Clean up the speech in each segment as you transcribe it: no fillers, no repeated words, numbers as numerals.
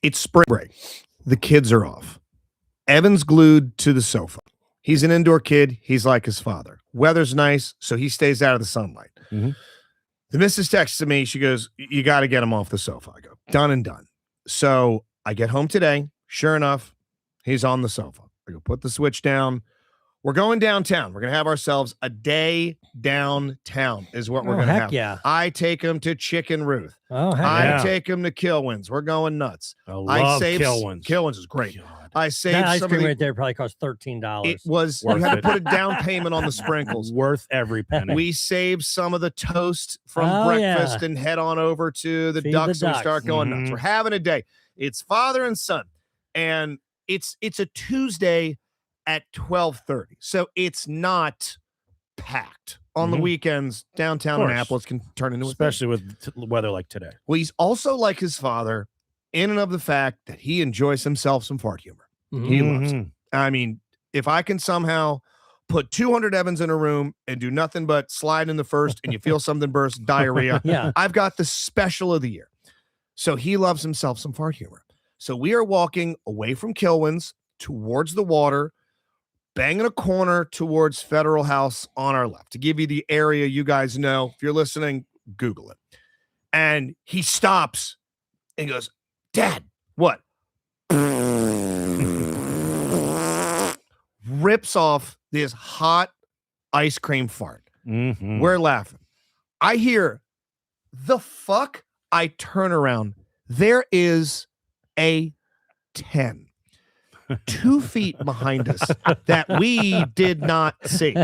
It's spring break. The kids are off. Evan's glued to the sofa. He's an indoor kid. He's like his father. Weather's nice, so he stays out of the sunlight. The missus texts me. She goes, "You got to get him off the sofa." I go, "Done and done." So I get home today. Sure enough, he's on the sofa. I go, "Put the switch down." We're going downtown. We're going to have ourselves a day downtown is what we're going to have. Yeah. I take him to Chicken Ruth. Oh, heck I yeah. take him to Kilwins. We're going nuts. I love Kilwins. Kilwins is great. God. I saved That ice some cream of the, right there probably cost $13. It was, Worth you had to it. put a down payment on the sprinkles. Worth every penny. We saved some of the toast from Oh, breakfast yeah. and head on over to the Feed the ducks and we ducks. start going nuts. Mhm. We're having a day. It's father and son. And it's a Tuesday at 12:30. So it's not packed. On the Mhm. weekends, downtown Of course. Annapolis can turn into a thing. Especially with weather like today. Well, he's also like his father in and of the fact that he enjoys himself some fart humor. He loves it. Mhm. I mean, if I can somehow put 200 Evans in a room and do nothing but slide in the first and you feel something burst, diarrhea, Yeah. I've got the special of the year. So he loves himself some fart humor. So we are walking away from Kilwins towards the water, banging a corner towards Federal House on our left. To give you the area you guys know, if you're listening, Google it. And he stops and goes, "Dad, what?" Rips off this hot ice cream fart. Mhm. We're laughing. I hear, "The fuck?" I turn around. There is a 10 2 feet behind us that we did not see,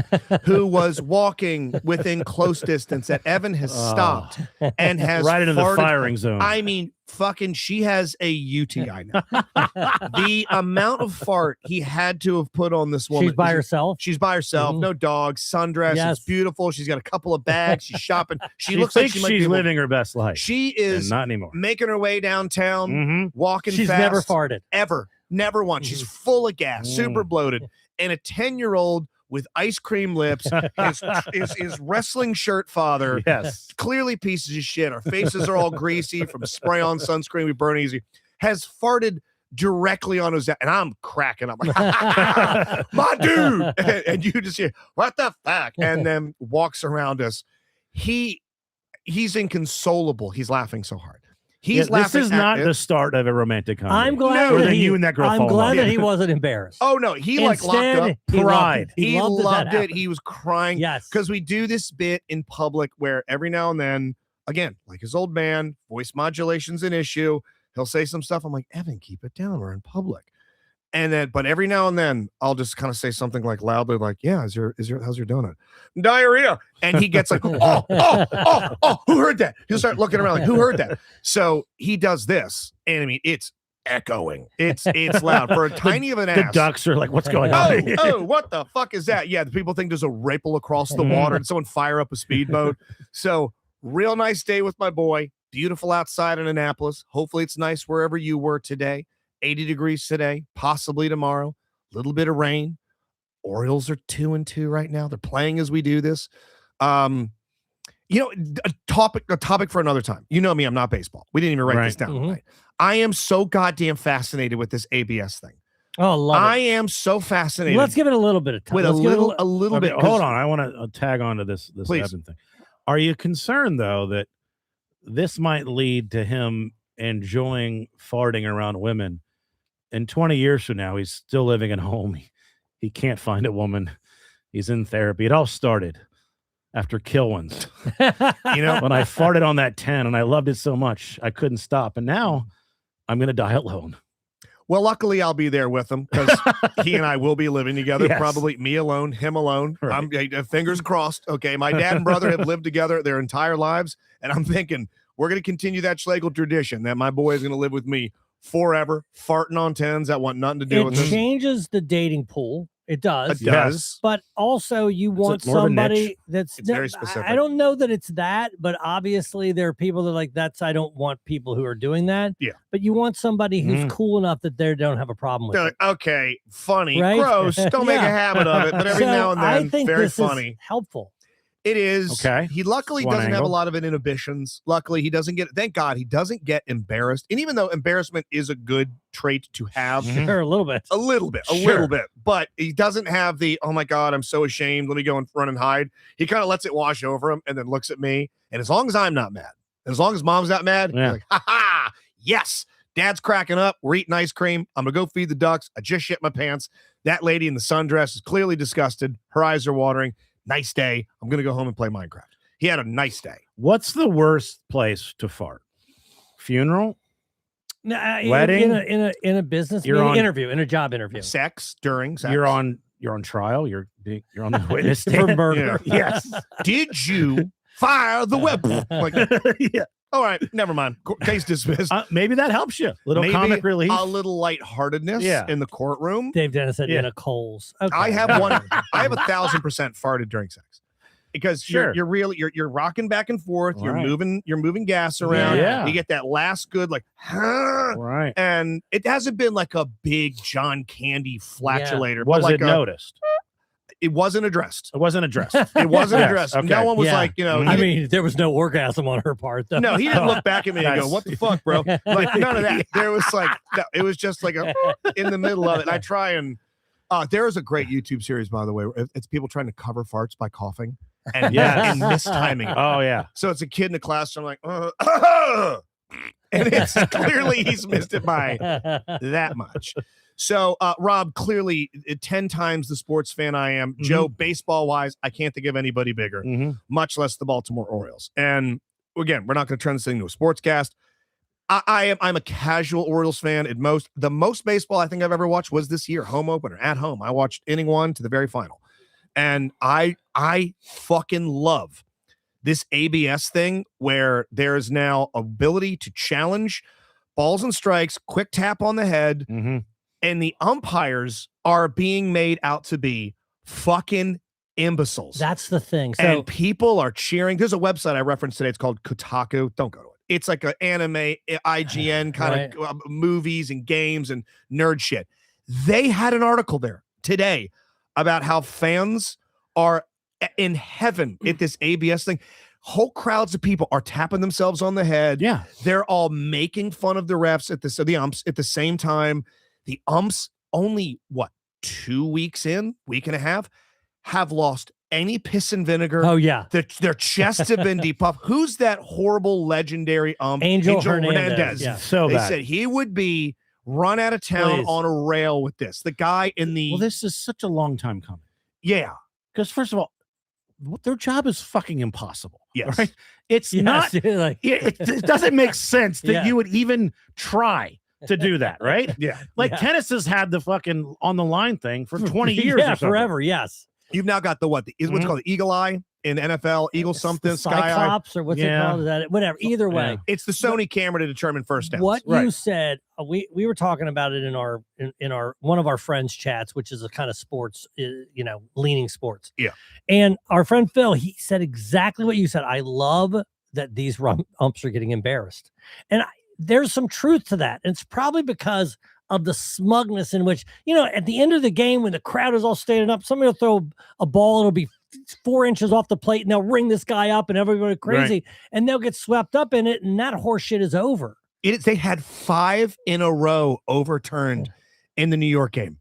who was walking within close distance that Evan has stopped and has right into the farted. firing zone. I mean, fucking, she has a UTI now. The amount of fart he had to have put on this woman. She's by herself. She's by herself, Mhm. no dog, sundress. Yes. It's beautiful. She's got a couple of bags. She's shopping. She she looks like thinks she might be she's able- living her best life. She and is not anymore. making her way downtown, Mhm. walking She's fast. never farted. Ever. Never once. She's full of gas, super bloated. And a 10-year-old with ice cream lips, his wrestling shirt father, Yes. clearly pieces of shit. Our faces are all greasy from spray on sunscreen. We burn easy. Has farted directly on his, and I'm cracking up like, my dude. And you just hear, "What the fuck?" And then walks around us. He's inconsolable. He's laughing so hard. He's Yeah, laughing. this is not the start of a romantic comedy. I'm glad No. that Then he, you and that girl I'm fall in glad love. that he wasn't embarrassed. Oh no, he like locked Instead, up. he loved Pride. it. He loved loved that it. happened. He was crying. Yes. Because we do this bit in public where every now and then, again, like his old man, voice modulation's an issue. He'll say some stuff. I'm like, "Evan, keep it down. We're in public." And then, but every now and then, I'll just kind of say something like loudly, like, "Yeah, how's your donut?" "Diarrhea." And he gets like, oh, who heard that? He'll start looking around like, "Who heard that?" So he does this. And I mean, it's echoing. It's loud for a tiny of an The ass. ducks are like, what's going on? Oh, what the fuck is that? Yeah, the people think there's a ripple across the water and someone fire up a speedboat. So, real nice day with my boy. Beautiful outside in Annapolis. Hopefully, it's nice wherever you were today. 80 degrees today, possibly tomorrow. A little bit of rain. Orioles are 2-2 right now. They're playing as we do this. A topic for another time. You know me, I'm not baseball. We didn't even write this Right. down. Right? I am so goddamn fascinated with this ABS thing. Oh, love I it. am so fascinated. Let's give it a little bit of time. with Let's give it a little Okay, bit. hold on. I want to tag on to this Please. Evan thing. Are you concerned though that this might lead to him enjoying farting around women? In 20 years from now, he's still living at home. He can't find a woman. He's in therapy. It all started after Kilwins. You know, When I farted on that 10 and I loved it so much, I couldn't stop. And now I'm going to die alone. well, luckily I'll be there with him because he and I will be living together. Yes. Probably me alone, him alone. Right. I'm fingers crossed. Okay, my dad and brother have lived together their entire lives, and I'm thinking we're going to continue that Schlegel tradition that my boy is going to live with me forever, farting on 10s that want nothing to do It with this. changes the dating pool. It does. It does. But also, you want more of a niche. somebody that's It's very I specific. don't know that it's that, but obviously there are people that are like I don't want people who are doing that. Yeah. But you want somebody who's Mhm. cool enough that they don't have a problem with They're it. like, okay, funny, Right? gross. Don't make a Yeah. habit of it, but every So now and I then, think very this is funny. helpful. It is. Okay. He luckily One doesn't have a angle. lot of inhibitions. Luckily, he doesn't get, thank God, he doesn't get embarrassed. And even though embarrassment is a good trait to have, Mhm. Sure, a little bit. a little bit, Sure. but he doesn't have the, oh my God, I'm so ashamed. Let me go and run and hide. He kind of lets it wash over him and then looks at me. And as long as I'm not mad, as long as mom's not mad, Yeah. he's like, ha ha, yes, dad's cracking up. We're eating ice cream. I'm going to go feed the ducks. I just shit my pants. That lady in the sundress is clearly disgusted. Her eyes are watering. Nice day. I'm going to go home and play Minecraft. He had a nice day. What's the worst place to fart? Funeral? Wedding? In a business You're meeting, on- interview, in a job interview. Sex during sex. You're on trial. You're on the witness For stand. murder. Yes. Did you fire the whip? Like, Yeah. all right, never mind. Case dismissed. Maybe that helps you. Little Maybe comic relief. A little lightheartedness Yeah. in the courtroom. Dave Dennis said Yeah. in a Coles. Okay. I have 1,000% farted during sex because Sure. you're rocking back and forth. You're Right. moving gas around. Yeah. You get that last good like, huh? Right. And it hasn't been like a big John Candy flatulator. but Was like it noticed? It wasn't addressed. It wasn't addressed. It wasn't Yes, addressed. okay. No one was Yeah. like, you know, Mhm. I he didn't- mean, there was no orgasm on her part, though. no, he didn't look back at me and go, That's- "What the fuck, bro?" Like none of that. There was like, no, it was just like in the middle of it. And I try and there is a great YouTube series, by the way. Where it's people trying to cover farts by coughing and, Yes. and mistiming it. Oh yeah. So it's a kid in the classroom like, and it's clearly he's missed it by that much. So, Rob, clearly 10 times the sports fan I am. Joe, baseball wise, I can't think of anybody bigger, Mhm. much less the Baltimore Orioles. And again, we're not going to turn this thing into a sports cast. I'm a casual Orioles fan at most. The most baseball I think I've ever watched was this year, home opener at home. I watched inning 1 to the very final. And I fucking love this ABS thing where there's now ability to challenge balls and strikes, quick tap on the head, Mhm. and the umpires are being made out to be fucking imbeciles. That's the thing. So And people are cheering. There's a website I referenced today. It's called Kotaku. Don't go to it. It's like an anime, IGN kind of movies and games and nerd shit. They had an article there today about how fans are in heaven at this ABS thing. Whole crowds of people are tapping themselves on the head. Yeah. They're all making fun of the refs the umps at the same time. The umps only 2 weeks in, week and a half, have lost any piss and vinegar. oh yeah, Their chests have been depuffed. Who's that horrible legendary ump? Angel Hernandez. Yeah. So They bad. said he would be run out of town Please. on a rail with this. The guy in the Well, this is such a long time coming. yeah. Because first of all, their job is fucking impossible. Yes. Right? It's Yes, not. like, It doesn't make sense that Yeah. you would even try to do that, right? Yeah. Like Yeah. tennis has had the fucking on the line thing for 20 years. yeah, or something. forever. Yes, You've now got the what's Mhm. called the eagle eye in NFL, eagle something, The sky eye. Cyclops or what's it Yeah. called? Is that whatever? Either way, Yeah. It's the Sony camera to determine first downs. what you Right. said, we were talking about it in our one of our friends' chats, which is a kind of sports, leaning sports. Yeah. And our friend Phil, he said exactly what you said. I love that these umps are getting embarrassed, and there's some truth to that. And it's probably because of the smugness in which, at the end of the game, when the crowd is all standing up, somebody will throw a ball, it'll be 4 inches off the plate, and they'll ring this guy up, and everybody crazy, and they'll get swept up in it, and that horse shit is over. They had 5 in a row overturned in the New York game.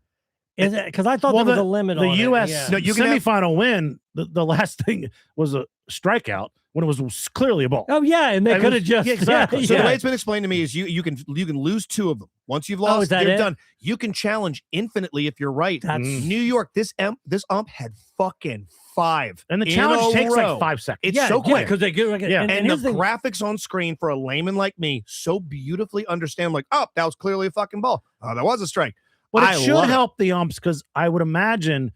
Is it? Because I thought Well, there was a limit The on U.S. it. Yeah. No, you can have- semifinal win. The last thing was a strikeout when it was clearly a ball. Oh yeah, and they I could have was- just yeah, exactly. So yeah. the way it's been explained to me is you can lose 2 of them. Once you've is lost, that you're it? done. You can challenge infinitely if you're right. That's New York, this ump had fucking 5. And the in challenge a takes row. like 5 seconds. It's yeah, so quick. because they get like Yeah. and And the here's the thing, graphics on screen for a layman like me so beautifully understand, like, oh, that was clearly a fucking ball. Oh, that was a strike. But I it should love it. help the umps because I would imagine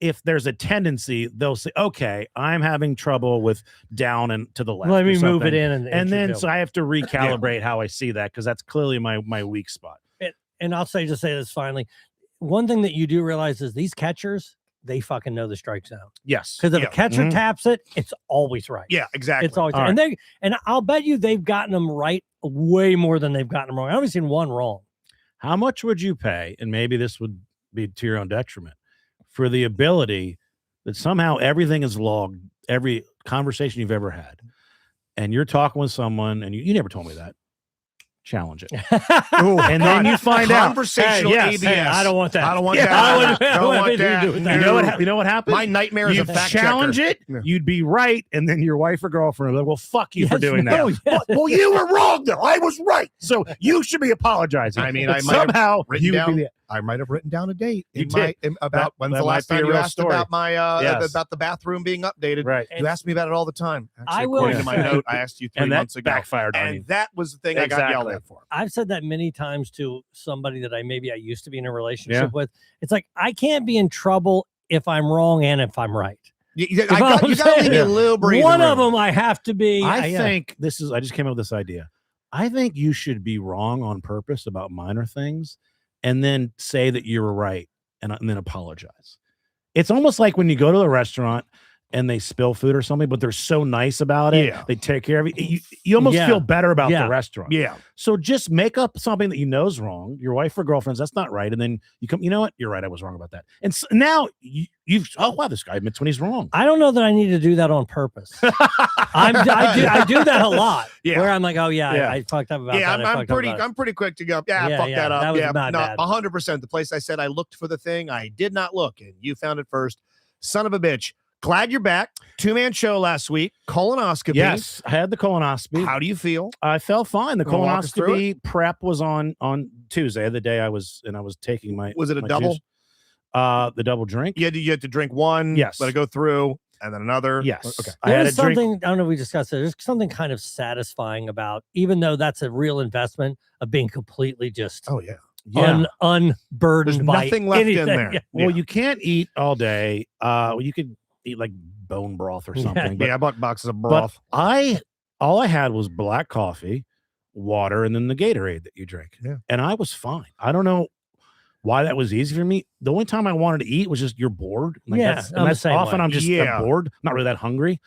if there's a tendency, they'll say, okay, I'm having trouble with down and to the left. let or me move something. it in, And then interview. so I have to recalibrate how I see that because that's clearly my weak spot. And I'll say this finally. One thing that you do realize is these catchers, they fucking know the strike zone. Yes. Because if Yeah. a catcher Mhm. taps it, it's always right. Yeah, exactly. It's always All right. And I'll bet you they've gotten them right way more than they've gotten them wrong. I've only seen one wrong. How much would you pay? And maybe this would be to your own detriment for the ability that somehow everything is logged every conversation you've ever had, and you're talking with someone, and you never told me that. Challenge it, Ooh, and then you find out. conversational Hey, yes, ABS. Hey, I don't want that. I don't want Yeah, that. I don't Don't want want anything to that. do with that. You know what happened? My nightmare is You a fact challenge checker. it, Yeah. you'd be right, and then your wife or girlfriend would be like, well, fuck you for Yes, doing no, that. yes. Well, you were wrong, though. I was right. So you should be apologizing. I mean, But I might have somehow written you would down- be the I might have written down a date You in did. about That- when's that the last might be time a you real asked story. about my Yes. about the bathroom being updated. right. You ask me about it all the time. Actually, I will according to my say- note, I asked you 3 And that months ago. backfired on And you. that was the thing I got yelled Exactly. at for. I've said that many times to somebody that I used to be in a relationship Yeah. with. It's like I can't be in trouble if I'm wrong and if I'm right. You I'm got to leave saying? me a little breathing One of room. them I have to be. I yeah. think I just came up with this idea. I think you should be wrong on purpose about minor things and then say that you were right and then apologize. It's almost like when you go to a restaurant and they spill food or something, but they're so nice about it. Yeah. They take care of it. You almost Yeah. feel better about Yeah. the restaurant. Yeah. So just make up something that you know is wrong. Your wife or girlfriend's, that's not right. And then you come, you know what? You're right. I was wrong about that. And so now you've, oh, wow, this guy admits when he's wrong. I don't know that I need to do that on purpose. I do that a lot. Yeah. Where I'm like, oh yeah, Yeah. I fucked up about Yeah, that. I fucked up about it. I'm pretty quick to go. Yeah, Yeah, fuck yeah, that up. that was yeah, not no, bad. 100%. The place I said I looked for the thing, I did not look, and you found it first. Son of a bitch. Glad you're back. 2-man show last week. Colonoscopy. Yes, I had the colonoscopy. How do you feel? I felt fine. The Wanna walk us through colonoscopy prep was on Tuesday, the day I was taking my. Was it a my double? juice. The double drink. You had to drink one. Yes. Let it go through, and then another. Yes. Okay. I had There's a drink. something, I don't know if we discussed it. There's something kind of satisfying about, even though that's a real investment of being completely just Oh yeah. Yeah. unburdened There's by nothing left in anything. there. Yeah. Well, you can't eat all day. You could eat like bone broth or Yeah. something. But, Yeah, I bought boxes of but broth. all I had was black coffee, water, and then the Gatorade that you drink. Yeah. And I was fine. I don't know why that was easy for me. The only time I wanted to eat was just you're bored. Like Yeah, that's, I'm and the that's same often way. I'm just Yeah. I'm bored, not really that hungry.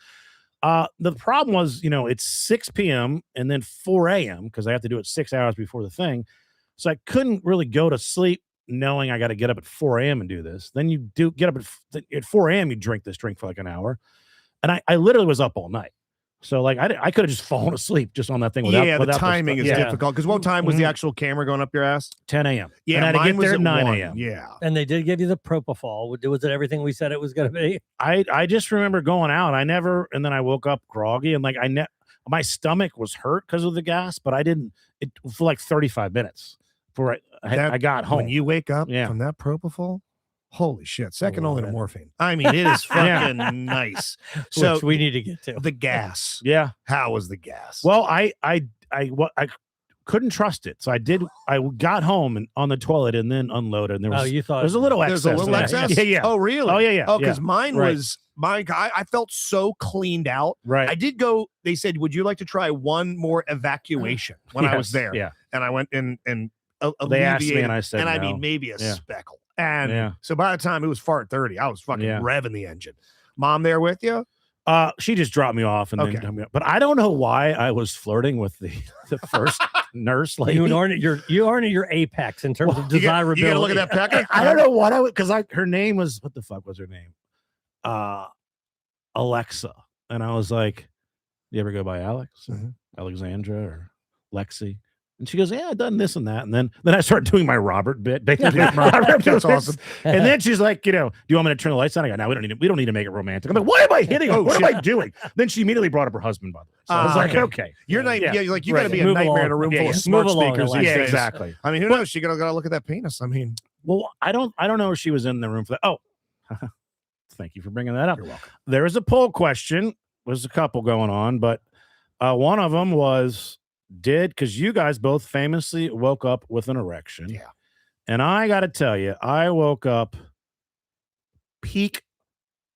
The problem was, it's 6 p.m. and then 4 a.m. because I have to do it 6 hours before the thing. So I couldn't really go to sleep knowing I got to get up at 4 a.m. and do this. Then you do get up at 4 a.m. You drink this drink for like an hour. And I literally was up all night. So like I could have just fallen asleep just on that thing. Without, Yeah, the without those timing stuff. is Yeah. difficult. Because what time was the Mhm. actual camera going up your ass? 10 a.m. Yeah, and I had to mine get was there at at 9 1. a.m. Yeah. And they did give you the propofol. Was it everything we said it was going to be? I just remember going out. And then I woke up groggy and like my stomach was hurt because of the gas, but I didn't for like 35 minutes before I got home. When you wake up Yeah. from that propofol, holy shit, second only to love it. morphine. I mean, it is Yeah. fucking nice. So Which we need to get to. the gas. yeah. How was the gas? Well, I couldn't trust it. So I got home and on the toilet and then unloaded. And there was You thought there's a little there's excess. a little there. excess. Yeah, yeah. Oh, really? Oh, yeah. Oh, because yeah. mine Right. was I felt so cleaned out. Right. I did go. They said, "Would you like to try one more evacuation?" When I was Yes, there, Yeah. and I went and They asked me alleviated- and I said, and I no. mean maybe a Yeah. speckle. And Yeah. so by the time it was fart 30, I was fucking Yeah. revving the engine. Mom there with you? She just dropped me off and Okay. then hung me up. But I don't know why I was flirting with the first nurse lady. you aren't at your apex in terms of You desirability. gotta look at that pecker. I don't know what because her name was what the fuck was her name? Alexa. And I was like, you ever go by Alex? Mhm. Alexandra or Lexi? And she goes, yeah, I've done this and that. And then I started doing my Robert bit. Basically, Robert That's bits. awesome. And then she's like, do you want me to turn the lights on? I go, no, we don't need to make it romantic. I'm like, what am I hitting on? Oh, What shit. am I doing? Then she immediately brought up her husband, by the way. So I was like, okay. You're not, Yeah. yeah, like you Right. gotta be a Move nightmare along. in a room Yeah, full yeah. of smart Move along, speakers Alexa. these Yeah, days. exactly. I mean, who knows? She gotta look at that penis. I mean, Well, I don't know if she was in the room for that. Oh, thank you for bringing that up. you're welcome. There was a poll question. There's a couple going on, but one of them was because you guys both famously woke up with an erection. Yeah. And I got to tell you, I woke up peak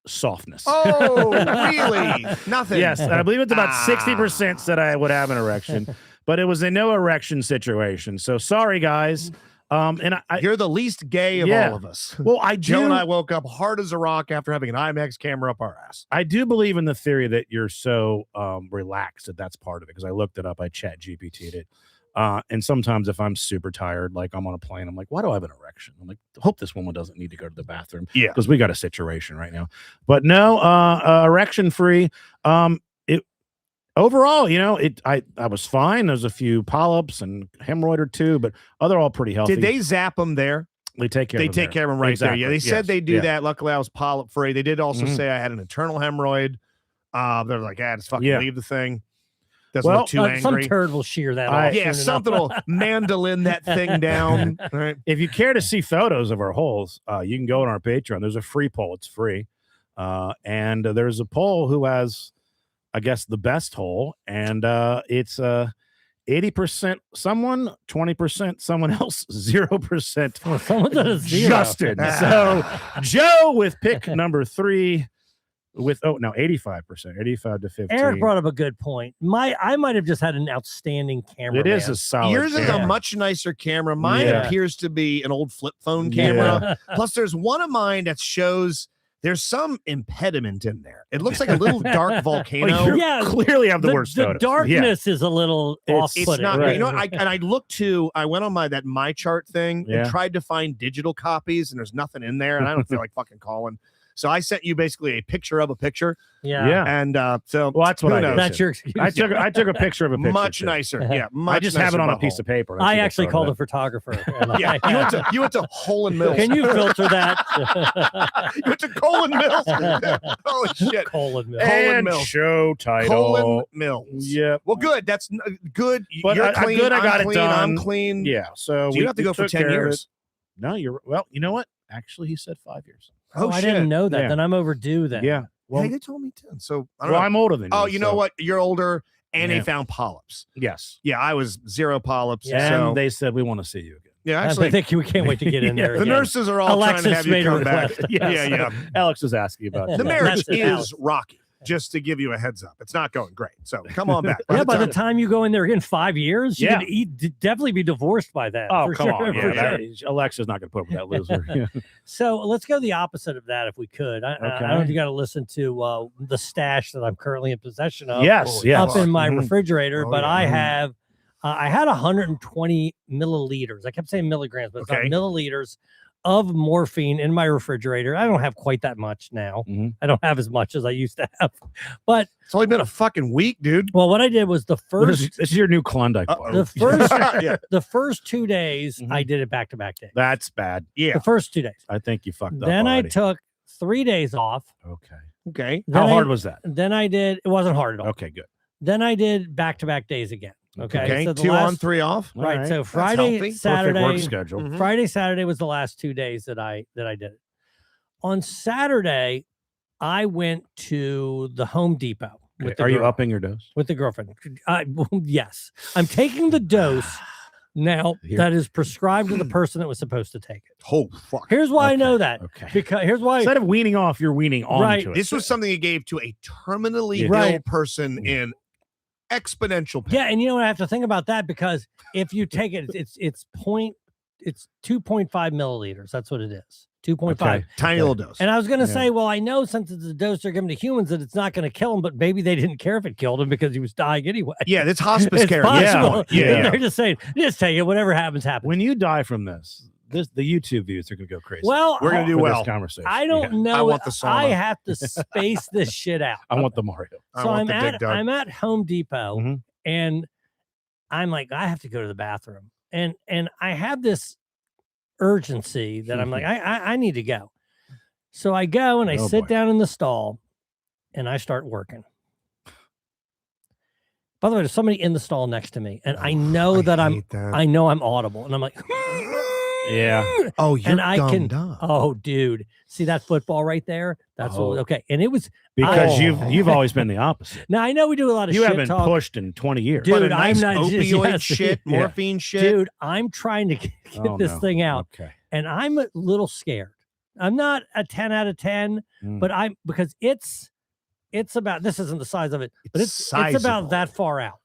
softness. Oh, really? Nothing. Yes, and I believe it's about Ah. 60% said I would have an erection, but it was a no erection situation. So sorry, guys. And I You're the least gay of Yeah. all of us. well, I Joe do. and I woke up hard as a rock after having an IMAX camera up our ass. I do believe in the theory that you're so relaxed that's part of it because I looked it up. I chat GPT'd it. And sometimes if I'm super tired, like I'm on a plane, I'm like, why do I have an erection? I'm like, hope this woman doesn't need to go to the bathroom. Yeah. Because we got a situation right now. But no, erection free. It overall, I was fine. There's a few polyps and hemorrhoid or two, but overall pretty healthy. Did they zap them there? They take care. They of them take care of them right there. Yeah, they said Yes. they do Yeah. that. Luckily, I was polyp free. They did also Mhm. say I had an internal hemorrhoid. They're like, just fucking Yeah. leave the thing. Doesn't Well, look too Some angry. turd will shear that I- off. Yeah, soon something enough. will mandolin that thing down. All right. If you care to see photos of our holes, you can go on our Patreon. There's a free poll. It's free. And there's a poll who has, I guess, the best hole. And it's 80% someone, 20% someone else, 0% Well, someone did a zero. Justin. So Joe with pick number 3 with 85%, 85 to 15. Eric brought up a good point. I might have just had an outstanding camera. It is a solid. Yours is camera. a much nicer camera. Mine Yeah. appears to be an old flip phone Yeah. camera. Plus, there's one of mine that shows there's some impediment in there. It looks like a little dark volcano. Well, you Yeah, clearly have the worst the photos. darkness is a little It's It's off-putting. not Right. great. You know what? I looked to, I went on my chart thing Yeah. and tried to find digital copies, and there's nothing in there, and I don't feel like fucking calling. So I sent you basically a picture of a picture, Yeah. and so Well, that's what who I did. knows? That's your excuse. I took a picture of a picture. much too. nicer. Yeah, much I just have it nicer on a butthole. piece of paper. I actually called a photographer. and Yeah, you went to Hole and Mills. Can you filter that? You went to Colin Mills. Holy shit. Colin Mills. Colin and Mills. show title. Colin Mills. Yep. Well, good. That's good. But You're I clean. good I got I'm it clean. done. I'm clean. Yeah. So So you have to we go for took 10 care of years. it. No, you know what? Actually, he said 5 years. Oh, I shit. didn't know that. Yeah. Then I'm overdue then. Yeah. Well, Hey, they told me 10. So I don't well, know. I'm older than you. Oh, you know so- what? You're older, and Yeah. they found polyps. Yes. Yeah, I was 0 polyps. And So they said we want to see you again. yeah, I actually, think we can't wait to get in there. the again. nurses are all Alexis trying to have you made a come back. request. Yeah. Alex was asking about The that. marriage That's it, is Alex. rocky. Just to give you a heads up, it's not going great. So come on back. Yeah, by the time you go in there in 5 years, you Yeah. could definitely be divorced by then. Oh, for come sure, on. for Yeah, sure. Alexa's not going to put up with that loser. Yeah. So let's go the opposite of that if we could. I don't know if you got to listen to the stash that I'm currently in possession of. Yes. Oh, Yes. Up in my Mhm. refrigerator, Oh, but yeah. I Mhm. have, I had 120 milliliters. I kept saying milligrams, but it's Okay. not milliliters of morphine in my refrigerator. I don't have quite that much now. Mhm. I don't have as much as I used to have. But it's only been a fucking week, dude. well, what I did was the first This is your new Klondike bar. the first Yeah. the first 2 days Mhm. I did it back to back days. That's bad. Yeah. The first 2 days. I think you fucked up. Then I already. took 3 days off. Okay. Okay. Then How I- hard was that? Then I did. It wasn't hard at all. Okay, good. Then I did back to back days again. Okay. Okay. So the 2 on, last- 3 off. Right. All So healthy. Friday, Perfect Saturday, Perfect work schedule. Mhm. Friday, Saturday was the last 2 days that I did it. On Saturday, I went to the Home Depot with the Are you girl- upping your dose? with the girlfriend. Yes, I'm taking the dose now Here. that is prescribed to the person that was supposed to take it. Oh fuck. Here's why I Okay, know that Okay. because here's why. Instead of weaning off, you're weaning on Right. to it. This was something he gave to a terminally Yeah. ill Right. person in exponential pain. Yeah, and you know what I have to think about that because if you take it, it's 2.5 milliliters. That's what it is. 2.5. Okay. Tiny little dose. And I was going to Yeah. say, well, I know since it's a dose they're giving to humans that it's not going to kill him, but maybe they didn't care if it killed him because he was dying anyway. yeah, it's hospice It's care. possible. Yeah. They're just saying, just take it. Whatever happens, happens. When you die from this, the YouTube views are going to go crazy. Well, We're gonna do for well. This conversation. I don't Yeah. know. I want the sauna. I have to space this shit out. I want the Mario. I So want I'm the Dig Dug. I'm at Home Depot Mhm. and I'm like, I have to go to the bathroom. And I have this urgency that I'm like, I need to go. So I go and I Oh, sit boy. down in the stall and I start working. By the way, there's somebody in the stall next to me, and I know that hate that. I know I'm audible, and I'm like, Yeah. Oh, you're and I can- gummed up. oh, dude, see that football right there? That's Oh. what, okay. And it was Because Oh. you've always been the opposite. now I know we do a lot of You shit haven't talk. pushed in 20 years. Dude, But a nice I'm not opioid yes, shit, yeah. morphine shit. Dude, I'm trying to get Oh, this no. thing out, Okay. and I'm a little scared. I'm not a 10 out of 10, Mm. but I'm because it's about this isn't the size of it, but it's about sizable. that far out.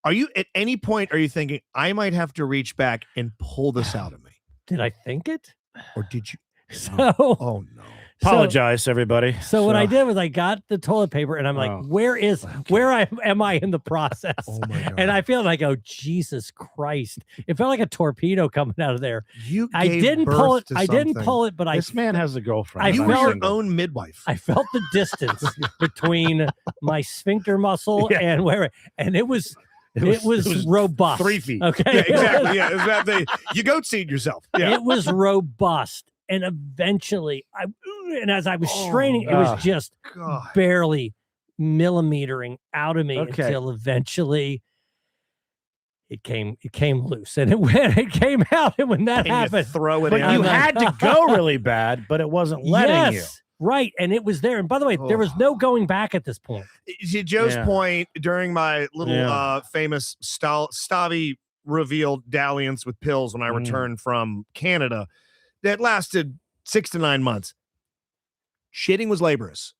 Are you at any point are you thinking I might have to reach back and pull this out of me? Did I think it? Or did you So Oh no. Apologize, everybody. So what I did was I got the toilet paper and I'm like, Oh. where am I in the process? Oh my God. And I feel like, oh Jesus Christ! It felt like a torpedo coming out of there. You I gave didn't birth pull it. to I didn't something. pull it, but This man has a girlfriend. I You I'm were felt- your single. own midwife. I felt the distance between my sphincter muscle Yeah. and where, and it was robust. 3 feet. Okay, Yeah, exactly. Yeah, it's that thing. You goat seed yourself. Yeah. It was robust, and eventually, and as I was straining, it was just God. barely millimetering out of me Okay. until eventually it came loose, and it came out. And when that And you happened, throw it But in. you I'm like- had to go really bad, but it wasn't letting you. right, and it was there. And by the way, there was no going back at this point. To Joe's Yeah. point, during my little Yeah. famous Stavi revealed dalliance with pills when I Mm. returned from Canada, that lasted 6 to 9 months. Shitting was laborious.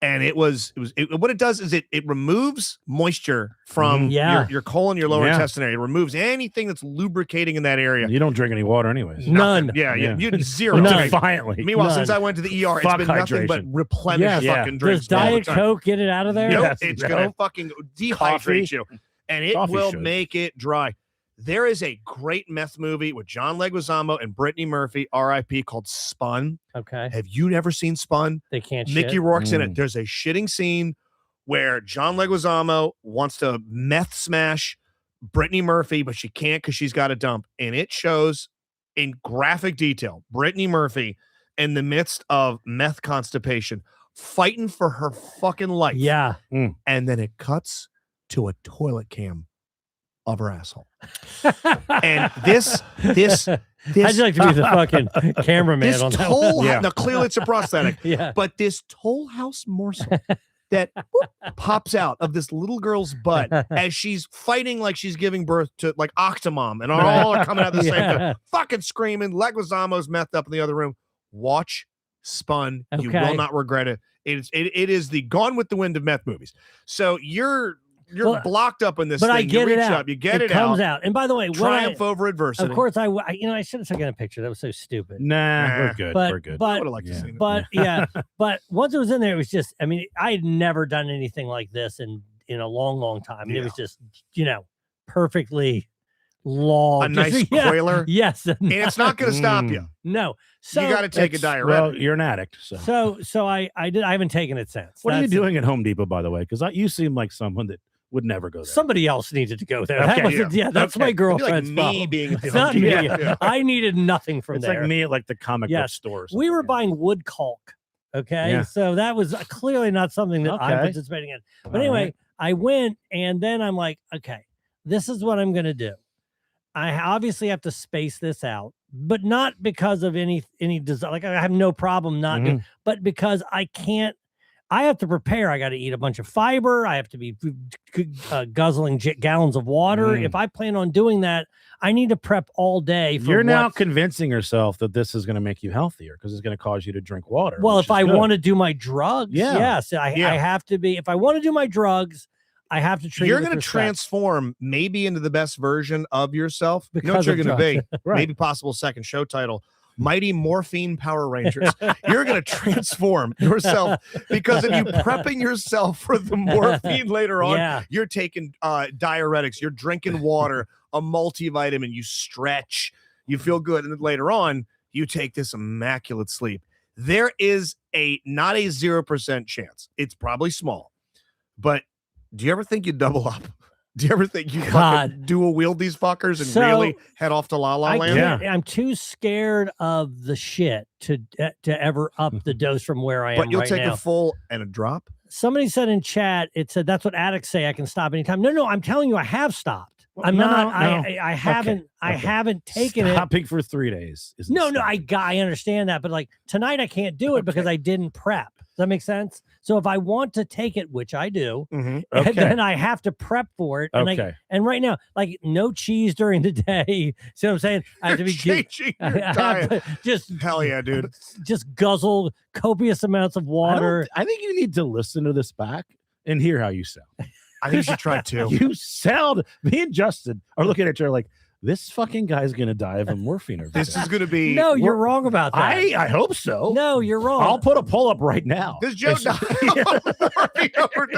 And what it does is it removes moisture from Yeah. your colon, your lower Yeah. intestine area. It removes anything that's lubricating in that area. You don't drink any water, anyways. None. Yeah, Yeah. you zero. None. Defiantly. Meanwhile, None. since I went to the ER, it's Fuck been nothing but hydration. replenish Yes. fucking Yeah. drinks. Does all the Diet time. Coke get it out of there? Nope, Yes, it's no. gonna fucking dehydrate Coffee. you, and it Coffee will should. make it dry. There is a great meth movie with John Leguizamo and Brittany Murphy, R.I.P., called Spun. Okay, Have you never seen Spun? they can't. Mickey shit. Rourke's in Mm. it. There's a shitting scene where John Leguizamo wants to meth smash Brittany Murphy, but she can't because she's got a dump, and it shows in graphic detail Brittany Murphy in the midst of meth constipation, fighting for her fucking life. Yeah. And then it cuts to a toilet cam of her asshole. And this How'd you like to be the fucking cameraman this on that? Toll one? Yeah. now clearly it's a prosthetic, Yeah. but this Toll House morsel that whoop, pops out of this little girl's butt as she's fighting like she's giving birth to like Octomom, and all are coming out the same Yeah. time, fucking screaming. Leguizamo's methed up in the other room. Watch Spun. You Okay. will not regret it. It is the Gone with the Wind of meth movies. So you're Well, blocked up in this but thing. I get you it reach out. up, you get it comes out. out. And by the way, Triumph over adversity. of course, I should have taken a picture. That was so stupid. Nah, Nah. we're good. But we're good. I but would have liked to Yeah. see it. but yeah, but once it was in there, it was just. I mean, I had never done anything like this in a long time. And it was just perfectly long. A nice Yeah. coiler. Yes, And it's not going to stop Mm. you. no. So You got to take a It's- diuretic. Well, you're an addict. So, I haven't taken it since. what are you That's- doing at Home Depot, by the way? Because you seem like someone that would never go there. Somebody else needed to go there. Okay, That wasn't, yeah, that's okay. my It'd be like girlfriend's me problem. being at the It's Home not Depot. me. Yeah. I needed nothing from It's there. like me at like the comic book Yes. store. or We were something. buying wood caulk. Okay. Yeah. So that was clearly not something that I'm Okay. participating in. But All anyway, right. I went and then I'm like, okay, this is what I'm going to do. I obviously have to space this out, but not because of any desire. Like I have no problem not doing, but because I can't. I have to prepare. I got to eat a bunch of fiber. I have to be guzzling gallons of water. Mm. If I plan on doing that, I need to prep all day. For You're now what's- convincing yourself that this is going to make you healthier because it's going to cause you to drink water. Well, which if is I good. want to do my drugs, Yeah. yes, I have to be. If I want to do my drugs, I have to treat. You're going to transform maybe into the best version of yourself. You know what Because you're of going to be? Right. Maybe possible second show title. Mighty Morphine Power Rangers. You're going to transform yourself because of you prepping yourself for the morphine later on. Yeah. You're taking diuretics, you're drinking water, a multivitamin, you stretch, you feel good. And then later on, you take this immaculate sleep. There is not a 0% chance. It's probably small. But do you ever think you double up? Do you ever think you fucking God. dual wield these fuckers and So, really head off to La La I Land? can't, I'm too scared of the shit to ever up the dose from where I am But you'll right take now. a full and a drop. Somebody said in chat, it said that's what addicts say. I can stop anytime. No, I'm telling you, I have stopped. Well, I'm no, not. no. I haven't. I okay. haven't taken it. Stopping for 3 days. Isn't No, stopping. I understand that, but like tonight I can't do it because Okay. I didn't prep. Does that make sense? So if I want to take it, which I do, Okay. then I have to prep for it. And Okay. and right now, like no cheese during the day. See what I'm saying? I have to be Changing I your have diet. to just Hell yeah, dude. just guzzle copious amounts of I water. don't- I think you need to listen to this back and hear how you sound. I think you should try too. You sound. Me and Justin are looking at each other like this fucking guy's gonna die of a morphine overdose. This is going to be. No, you're wrong about that. I hope so. No, you're wrong. I'll put a poll up right now. This Joe If- died.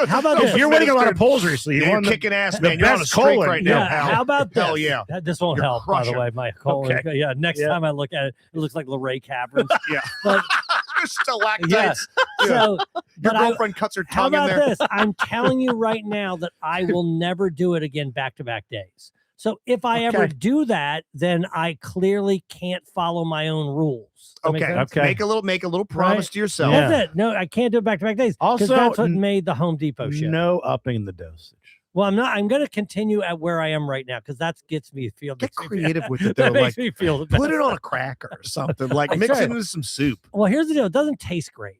How about if this? you're winning a lot of polls recently, You're you won the kicking ass, the man. You're on a best streak colon. right now. Yeah, pal. how about this? Hell yeah. This won't You're help, by the crushing. way. My colon. Okay. Yeah, next Yeah. time I look at it, it looks like Luray Caverns. Yeah. But Stalactites. so, Your but I, girlfriend cuts her how tongue in about there. this? I'm telling you right now that I will never do it again back-to-back days. So if I ever Okay. do that, then I clearly can't follow my own rules. That make Okay. sense? Okay. Make a little promise Right. to yourself. Yeah. That's it. No, I can't do it back-to-back days. Also, Because that's what n- made the Home Depot shit. No upping the dosage. Well, I'm not. I'm going to continue at where I am right now because that gets me feel. Get makes me feel- creative with it though. That makes Like me feel. put it on a cracker or something. Like I mix tried. it into some soup. Well, here's the deal. It doesn't taste great.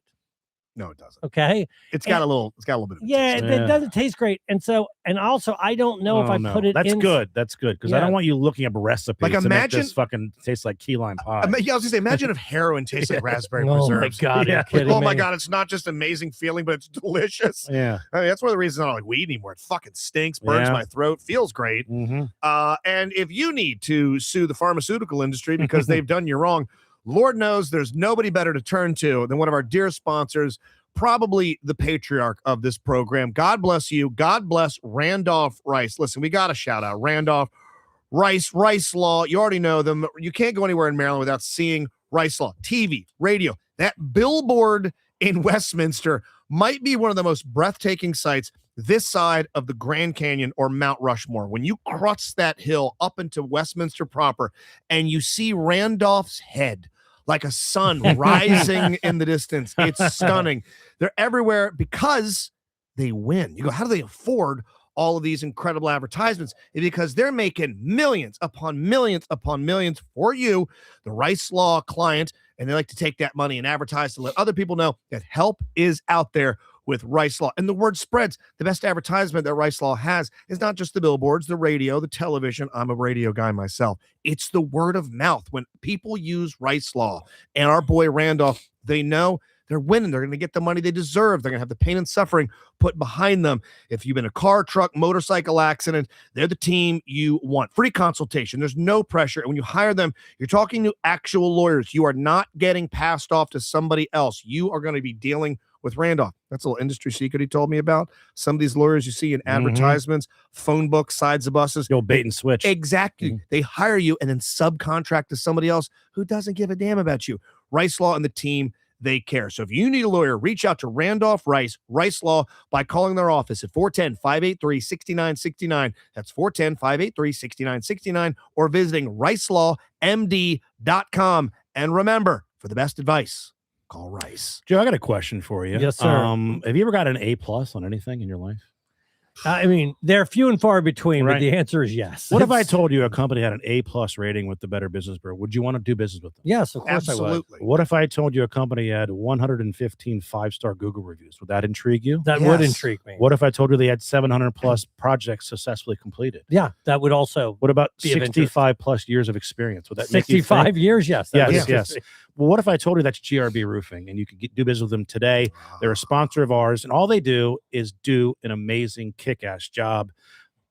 No, it doesn't. Okay. It's got a little bit of a Yeah, taste. it, Yeah. it doesn't taste great. And so, and also, I don't know if Oh, I no. put it That's in. good. That's good because I Yeah. don't want you looking up recipes Like, to make imagine- this fucking taste like key lime pie. I was gonna say, imagine if heroin tastes like raspberry Oh my preserves. god! Yeah. Are you kidding Oh my me? god, it's not just amazing feeling, but it's delicious. yeah. I mean, that's one of the reasons I don't like weed anymore. It fucking stinks, burns Yeah. my throat, feels great. Mm-hmm. And if you need to sue the pharmaceutical industry because they've done you wrong, Lord knows there's nobody better to turn to than one of our dear sponsors, probably the patriarch of this program. God bless you. God bless Randolph Rice. Listen, we got a shout out. Randolph Rice Law. You already know them. You can't go anywhere in Maryland without seeing Rice Law. TV, radio, that billboard in Westminster might be one of the most breathtaking sights this side of the Grand Canyon or Mount Rushmore. When you cross that hill up into Westminster proper and you see Randolph's head like a sun rising in the distance, it's stunning. They're everywhere because they win. You go, how do they afford all of these incredible advertisements? It's because they're making millions upon millions upon millions for you, the Rice Law client, and they like to take that money and advertise to let other people know that help is out there with Rice Law. And the word spreads. The best advertisement that Rice Law has is not just the billboards, the radio, the television. I'm a radio guy myself. It's the word of mouth. When people use Rice Law and our boy Randolph, they know they're winning. They're going to get the money they deserve. They're going to have the pain and suffering put behind them. If you've been in a car, truck, motorcycle accident, they're the team you want. Free consultation. There's no pressure. And when you hire them, you're talking to actual lawyers. You are not getting passed off to somebody else. You are going to be dealing with Randolph. That's a little industry secret he told me about. Some of these lawyers you see in advertisements, phone books, sides of buses. The old bait and switch. Exactly. They hire you and then subcontract to somebody else who doesn't give a damn about you. Rice Law and the team, they care. So if you need a lawyer, reach out to Randolph Rice Law, by calling their office at 410-583-6969. That's 410-583-6969, or visiting ricelawmd.com. And remember, for the best advice, call Rice. Joe, I got a question for you. Yes, sir. Have you ever got an A+ on anything in your life? I mean, they're few and far between, Right. but the answer is yes. What if I It's- told you a company had an A+ rating with the Better Business Bureau? Would you want to do business with them? Yes, of course I would. Absolutely. What if I told you a company had 115 5-star Google reviews? Would that intrigue you? That would Yes. intrigue me. What if I told you they had 700 plus projects successfully completed? Yeah, that would also What about Be of interest. 65 plus years of experience? Would that make you think? 65 years. Yes. that would Yes, interest yes. me. Well, what if I told you that's GRB Roofing and you could do business with them today? They're a sponsor of ours, and all they do is do an amazing kick-ass job.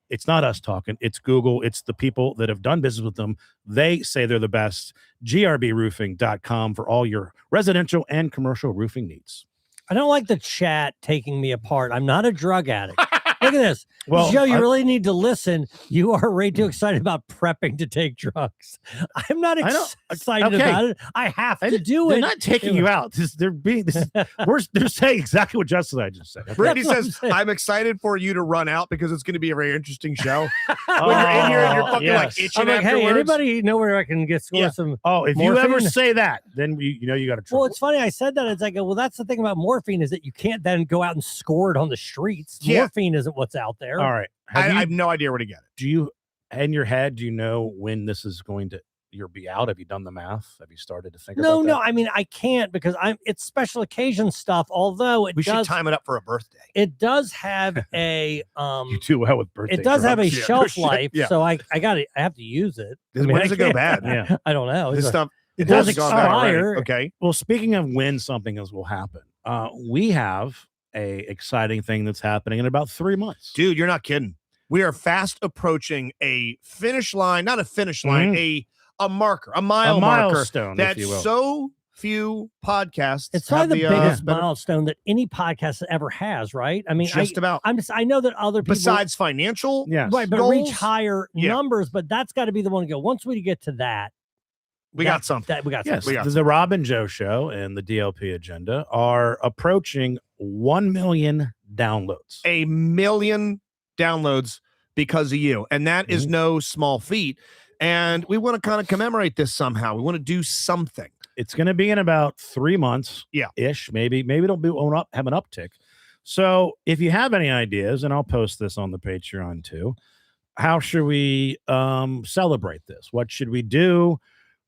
It's not us talking. It's Google. It's the people that have done business with them. They say they're the best. GRBroofing.com for all your residential and commercial roofing needs. I don't like the chat taking me apart. I'm not a drug addict. Look at this. Well, Joe, you I- really need to listen. You are way too excited about prepping to take drugs. I'm not I know. excited Okay. about it. I have to do They're it. not taking you out. They're saying exactly what Justin and I just said. Brittany That's what I'm says, saying. I'm excited for you to run out because it's going to be a very interesting show. When you're in here and you're fucking like itching I'm like, hey, afterwards. anybody know where I can get score Yeah. some? Oh, if you ever Morphine? say that, then you know you got to trouble. Well, it's funny. I said that. It's like, well, that's the thing about morphine is that you can't then go out and score it on the streets. Yeah. Morphine isn't what's out there. All right. I have no idea where to get it. Do you in your head? Do you know when this is going to be out? Have you done the math? Have you started to think No, about no. that? I mean, I can't because it's special occasion stuff. Although We should does, time it up for a birthday. it does have a You do well with birthday. it does have a drugs. Yeah, no shelf shit. life. Yeah. So I have to use it. I When mean, does I it go can't- bad? Yeah. I don't know. This It's a- stuff it does hasn't gone bad already. expire. Okay. Well, speaking of when something else will happen, we have a exciting thing that's happening in about 3 months. Dude, you're not kidding. We are fast approaching a finish line, not a finish line, a marker, a mile marker milestone, that if you will. so few podcasts. It's probably the biggest better- milestone that any podcast ever has, right? I mean, just about. I know that other people Besides financial, Yes. right, but goals, reach higher numbers, but that's got to be the one to go. Once we get to that, we got something. We got Yes, something. the Rob and Joe show and the DLP agenda are approaching 1 million downloads. 1 million downloads because of you. And that is no small feat. And we want to kind of commemorate this somehow. We want to do something. It's going to be in about 3 months, Yeah. ish. Maybe it'll have an uptick. So if you have any ideas, and I'll post this on the Patreon too, how should we celebrate this? What should we do?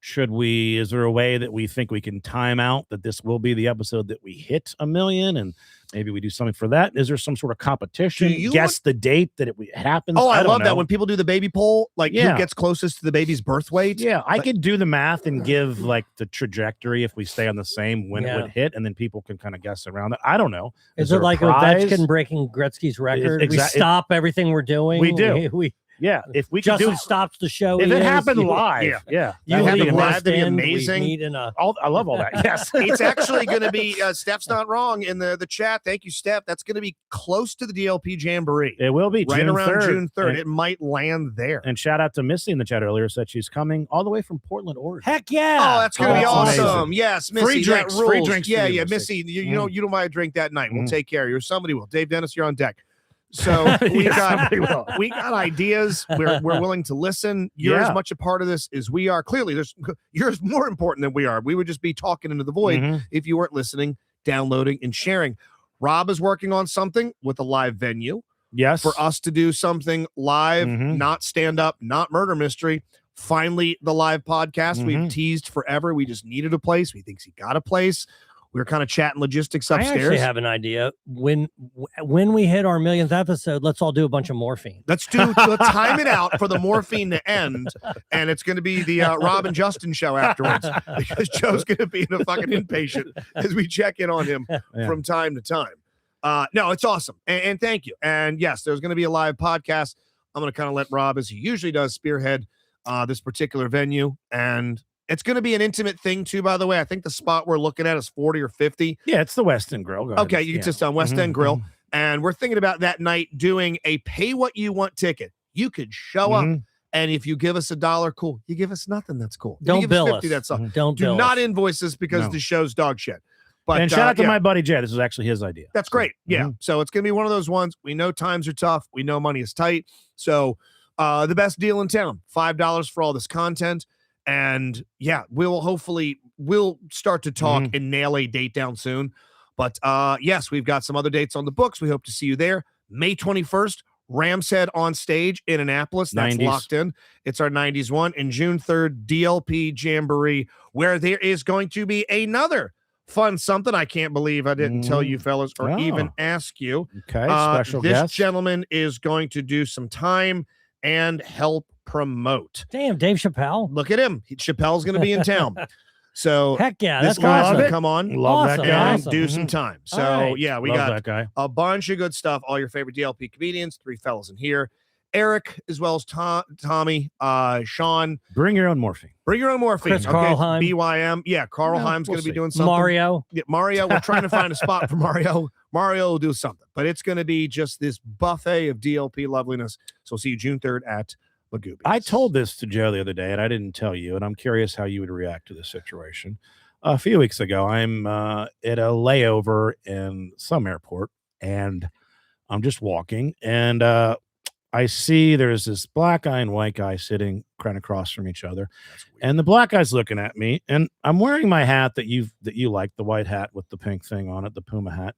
Is there a way that we think we can time out that this will be the episode that we hit 1 million, and maybe we do something for that? Is there some sort of competition? Guess the date that it happens? Oh, I don't love know. that when people do the baby poll, like who gets closest to the baby's birth weight. Yeah, I could do the math and give like the trajectory if we stay on the same when it would hit, and then people can kind of guess around it. I don't know. Is there it like Ovechkin breaking Gretzky's record? We stop everything we're doing. We do. We if we could Justin do stops the show. if it happened live, you that'd have be the live, that'd be amazing. amazing. I love all that. Yes, it's actually going to be. Steph's not wrong in the chat. Thank you, Steph. That's going to be close to the DLP Jamboree. It will be right June around 3rd. June 3rd. And, it might land there. and shout out to Missy in the chat earlier, said she's coming all the way from Portland, Oregon. Heck yeah! Oh, that's going to be that's awesome. amazing. Yes, Missy. Free that drinks, rules. free drinks for Yeah, you, yeah, Missy. Missy. You know, you don't buy a drink that night. We'll take care of you. Somebody will. Dave Dennis, you're on deck. So we got ideas. We're willing to listen. You're as much a part of this as we are. Clearly, you're more important than we are. We would just be talking into the void if you weren't listening, downloading, and sharing. Rob is working on something with a live venue. Yes, for us to do something live, not stand up, not murder mystery. Finally, the live podcast we've teased forever. We just needed a place. We think he got a place. We were kind of chatting logistics upstairs. I actually have an idea. When we hit our 1,000th episode, let's all do a bunch of morphine. Let's time it out for the morphine to end, and it's going to be the Rob and Justin show afterwards because Joe's going to be in a fucking inpatient as we check in on him from time to time. No, it's awesome, and thank you. And yes, there's going to be a live podcast. I'm going to kind of let Rob, as he usually does, spearhead this particular venue, and it's going to be an intimate thing too, by the way. I think the spot we're looking at is 40 or 50. Yeah, it's the West End Grill. Okay, you can just on West End Grill. And we're thinking about that night doing a pay what you want ticket. You could show up, and if you give us $1, cool. You give us nothing, that's cool. Don't you give bill us 50, that's all. Don't do bill not us. invoice us because the show's dog shit. But and shout out to my buddy Jay. This was actually his idea. That's great. Yeah. So it's going to be one of those ones. We know times are tough. We know money is tight. So the best deal in town, $5 for all this content. And yeah, we'll start to talk and nail a date down soon. But yes, we've got some other dates on the books. We hope to see you there. May 21st, Ram's Head on stage in Annapolis. That's 90s. locked in. It's our 90s one. And June 3rd, DLP Jamboree, where there is going to be another fun something. I can't believe I didn't tell you fellas or even ask you. Okay, special this guest. gentleman is going to do some time and help promote. Damn, Dave Chappelle. Look at him. Chappelle's going to be in town. So heck yeah, this that's guy's awesome. gonna come on. Love that Awesome, guy. And awesome. do some time. So right. yeah, we Love got that guy. a bunch of good stuff. All your favorite DLP comedians, 3 fellas in here. Eric, as well as Tommy, Sean. Bring your own morphine. Bring your own morphine. Chris Karlheim. BYM. Yeah, Karlheim's we'll going to be see. doing something. Mario. Yeah, Mario. We're trying to find a spot for Mario. Mario will do something, but it's going to be just this buffet of DLP loveliness. So we'll see you June 3rd at Magoobies. I told this to Joe the other day, and I didn't tell you, and I'm curious how you would react to this situation. A few weeks ago, I'm at a layover in some airport, and I'm just walking, and I see there's this black guy and white guy sitting kind of across from each other, and the black guy's looking at me, and I'm wearing my hat that you like, the white hat with the pink thing on it, the Puma hat,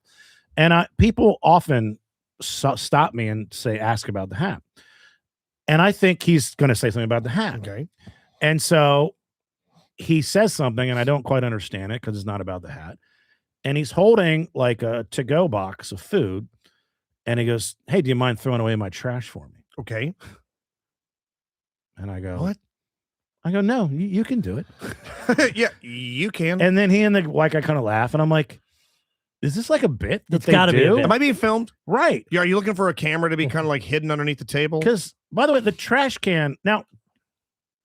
and people often stop me and ask about the hat, and I think he's going to say something about the hat. Okay, and so he says something, and I don't quite understand it because it's not about the hat, and he's holding like a to-go box of food. And he goes, "Hey, do you mind throwing away my trash for me?" Okay. And I go, What? I go, "No, you can do it." Yeah, you can. And then he and the white guy kind of laugh, and I'm like, Is this like a bit that It's they gotta be a do? bit. Am I being filmed? Right. Yeah. Are you looking for a camera to be kind of like hidden underneath the table? Because, by the way, the trash can, now,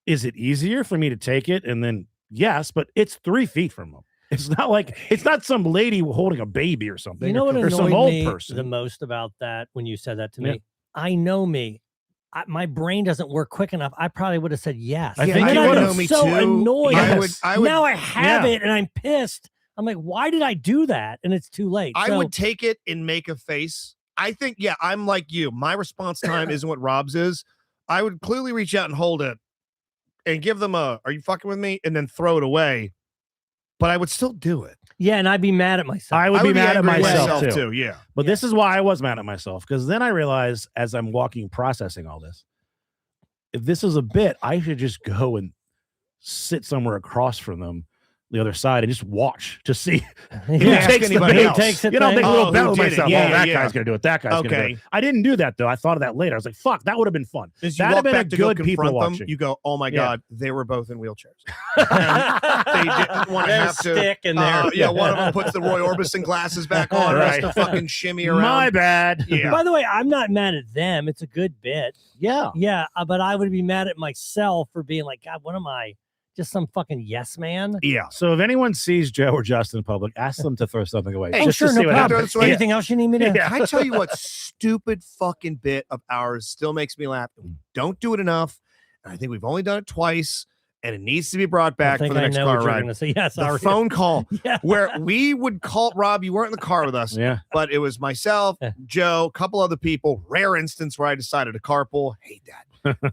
is it easier for me to take it? And then, yes, but it's 3 feet from them. It's not like, it's not some lady holding a baby or something. You know what or some annoyed old me person. the most about that when you said that to Yeah. me? I know me. My brain doesn't work quick enough. I probably would have said yes. I Yeah, think And you then would I'd have. been Me so too. annoyed. I would Now I have Yeah. it and I'm pissed. I'm like, why did I do that? And it's too late. I So, would take it and make a face. I think, yeah, I'm like you. My response time isn't what Rob's is. I would clearly reach out and hold it and give them a, are you fucking with me? And then throw it away. But I would still do it. yeah, and I'd be mad at myself. I would be mad at angry myself too. Yeah. But this is why I was mad at myself, because then I realized as I'm walking, processing all this, if this is a bit, I should just go and sit somewhere across from them, the other side, and just watch to see who Yeah. ask takes the anybody bait. else. takes it You know, thing. make a Oh, little who bet with did it? myself. Yeah, Oh, that yeah. guy's gonna do it. That guy's gonna do Okay. it. I didn't do that though. I thought of that later. I was like, "Fuck, that would have been fun." As you That'd walk have been a back to go good people confront them, watching. you go, oh my Yeah. God, they were both in wheelchairs. They didn't want to There's have to. stick in there. Yeah, one of them puts the Roy Orbison glasses back on, Right. has to fucking shimmy around. My bad. Yeah. By the way, I'm not mad at them. It's a good bit. Yeah. Yeah, but I would be mad at myself for being like, God, what am I? Just some fucking yes man? Yeah. So if anyone sees Joe or Justin in public, ask them to throw something away. Hey, Oh, just sure, to no see what problem. happens. Yeah. Anything else you need me to? Yeah. Can I tell you what stupid fucking bit of ours still makes me laugh? We don't do it enough. And I think we've only done it twice, and it needs to be brought I back think for the I next know car what you're ride. going to say. Yes, The phone call Yeah. where we would call Rob. You weren't in the car with us, Yeah. but it was myself, Yeah. Joe, a couple other people. Rare instance where I decided to carpool. Hate that.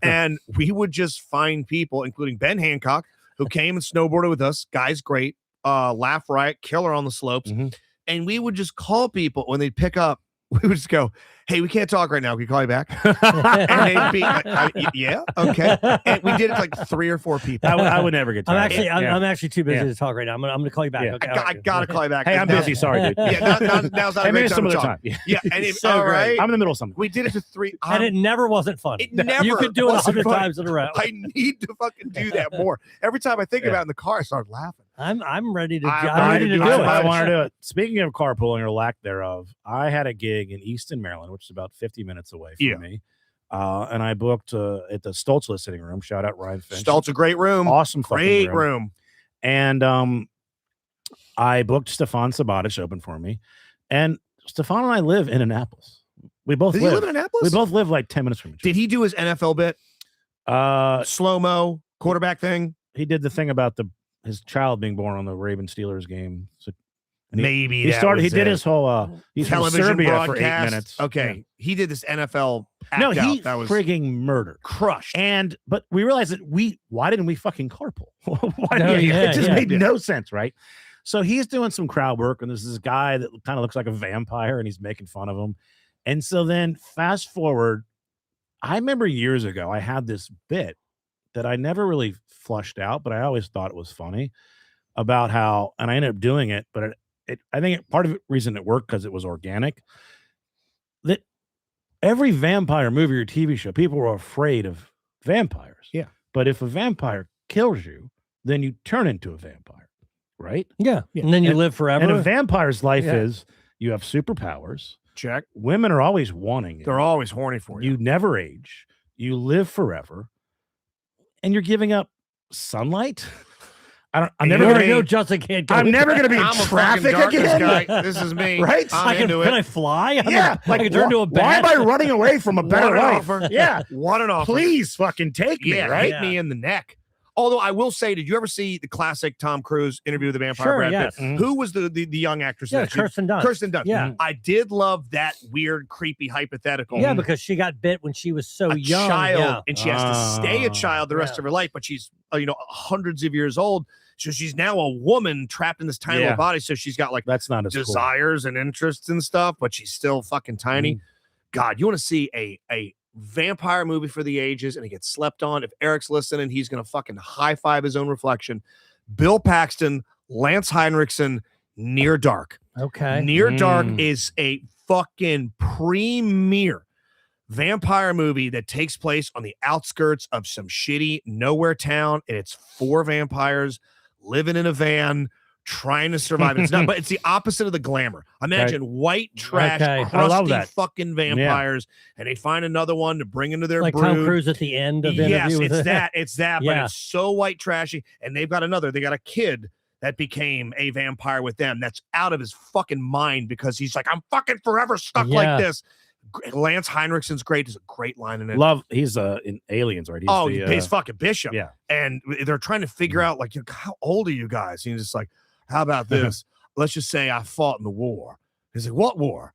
And we would just find people, including Ben Hancock, who came and snowboarded with us. Guy's great. Laugh Riot, killer on the slopes. Mhm. And we would just call people when they'd pick up. We would just go, hey, we can't talk right now. Can we call you back? And they'd be like, yeah, okay. And we did it to like 3 or 4 people. I would never get I'm tired. actually, Yeah. I'm actually too busy Yeah. to talk right now. I'm going to call you back. Yeah. Okay, I gotta call you back. Hey, I'm Now- busy. Sorry, dude. Yeah, now's not Hey, a maybe great time some to other talk. time. Yeah. Yeah, and it, So all great. right. I'm in the middle of something. We did it to 3. And it never wasn't fun. It never You could do it wasn't 100 fun. times in a row. I need to fucking do that more. Every time I think Yeah. about it in the car, I start laughing. I'm ready to. I'm I'm ready to do it. I want to do it. Speaking of carpooling or lack thereof, I had a gig in Easton, Maryland, which is about 50 minutes away from Yeah. me. And I booked at the Stoltz Listening Room. Shout out Ryan Finch. Stoltz, a great room. Awesome fucking Great room. And I booked Stefan Sabatic open for me. And Stefan and I live in Annapolis. We both Did he live. live in Annapolis? We both live like 10 minutes from each Did he do his NFL bit? other. Slow-mo, quarterback thing? He did the thing about his child being born on the Raven Steelers game. So and Maybe he that started. He was did it. his whole he's from television Serbia broadcast. for 8 minutes. Okay. He did this NFL act No, out. he That was frigging murdered. crushed. But we realized that why didn't we fucking carpool? Why No, yeah, it just yeah. made no sense, right? So he's doing some crowd work, and there's this guy that kind of looks like a vampire, and he's making fun of him. And so then fast forward, I remember years ago I had this bit that I never really flushed out, but I always thought it was funny about how, and I ended up doing it, but I think part of the reason it worked because it was organic. That every vampire movie or TV show, people were afraid of vampires. Yeah. But if a vampire kills you, then you turn into a vampire, right? Yeah. Yeah. And then you live forever. And a vampire's life Yeah. is you have superpowers. Check. Women are always wanting it. They're always horny for you. You never age. You live forever. And you're giving up sunlight. I'm You never know gonna what I mean? go Justin can't go. I'm never gonna be in I'm a fucking traffic darkness again. guy. This is me. Right? I'm I can, into can it. I fly? Yeah, I can turn to a why bat. am I running away from a better What an life? offer. Yeah, What an offer. please fucking take me, Yeah, right? hit me in the neck. Although I will say, did you ever see the classic Tom Cruise Interview with the Vampire? Sure, Brad yes. Pitt? Mhm. Who was the young actress? in Yeah, that? She- Kirsten Dunst. Kirsten Dunst. Yeah. I did love that weird, creepy hypothetical. Yeah, because she got bit when she was so a young. child, Yeah. and she has to stay a child the rest Yeah. of her life, but she's hundreds of years old, so she's now a woman trapped in this tiny Yeah. little body. So she's got like That's not as cool. desires and interests and stuff, but she's still fucking tiny. God, you want to see a vampire movie for the ages, and it gets slept on. If Eric's listening, he's gonna fucking high five his own reflection. Bill Paxton, Lance Henriksen, Near Dark. Okay. Near Dark Mm. is a fucking premier vampire movie that takes place on the outskirts of some shitty nowhere town, and it's 4 vampires living in a van, trying to survive. It's not, but it's the opposite of the glamour. Imagine white trash, Okay. I love crusty that. fucking vampires, and they find another one to bring into their Like brood. Tom Cruise at the end of Yes, Interview with it's the- that. It's that, but Yeah. it's so white trashy. And they've got another. They got a kid that became a vampire with them. That's out of his fucking mind because he's like, I'm fucking forever stuck Yeah. like this. Lance Heinrichson's great. There's a great line in it. Love. He's in Aliens, right? He's He's fucking Bishop. yeah. And they're trying to figure out, like, how old are you guys? And he's just like, how about this? Let's just say I fought in the war. He's like, what war?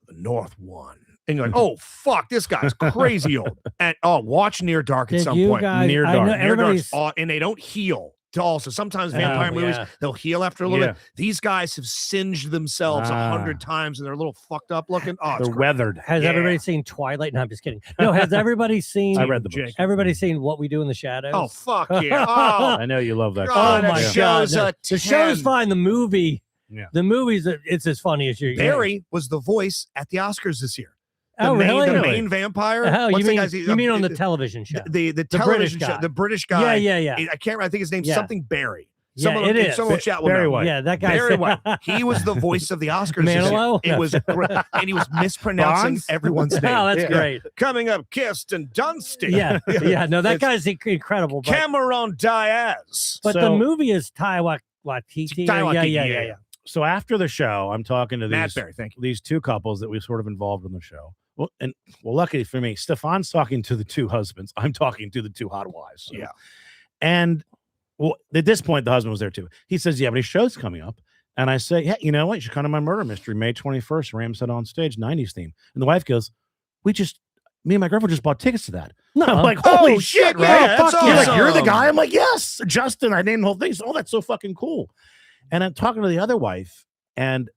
The North won. And you're like, oh, fuck, this guy's crazy old. And watch Near Dark at Did some you point. guys? Near I Dark. know Near Dark's everybody's. and they don't heal. Also, sometimes Oh, vampire movies, yeah. they'll heal after a little Yeah. bit. These guys have singed themselves 100 times and they're a little fucked up looking. Oh, it's They're great. weathered. Has Yeah. everybody seen Twilight? No, I'm just kidding. No, has everybody seen? I read the Jake. book. Everybody seen What We Do in the Shadows? Oh, fuck yeah. Oh, I know you love that. God, Oh that my yeah. God! show's no. a The show's 10. fine. The movie, Yeah. the movie's it's as funny as you. Barry was the voice at the Oscars this year. The Oh, main, really? the Really? main vampire. Oh, What's you the mean guy's- you mean on the television show? the British television show, guy. the British guy. Yeah. I can't remember. I think his name's Yeah. something Barry. Yeah, Someone, it is. Someone chat will Barry know. White. Yeah, that guy. Barry said- White. He was the voice of the Oscars. this year. Manilow? It was, and he was mispronouncing Bonds? everyone's name. Oh, that's Yeah. great. Coming up, Kirsten Dunst. Yeah. No, that It's guy's incredible. But, Cameron Diaz. but the So- movie is Waititi. Waititi, Yeah. So after the show, I'm talking to Matt these Berry, thank you. these two couples that we've sort of involved in the show. Well, luckily for me, Stefan's talking to the two husbands. I'm talking to the two hot wives. So. Yeah. And well, at this point, the husband was there too. He says, yeah, but his show's coming up. And I say, yeah, you know what? You should come to my murder mystery, May 21st, Ramshead on stage, 90s theme. And the wife goes, me and my girlfriend just bought tickets to that. No, I'm like, Oh, holy shit, shit, yeah, right? that's Fuck, you're like, you're the awesome. guy. I'm like, yes, Justin. I named the whole thing. So, oh, that's so fucking cool. And I'm talking to the other wife, and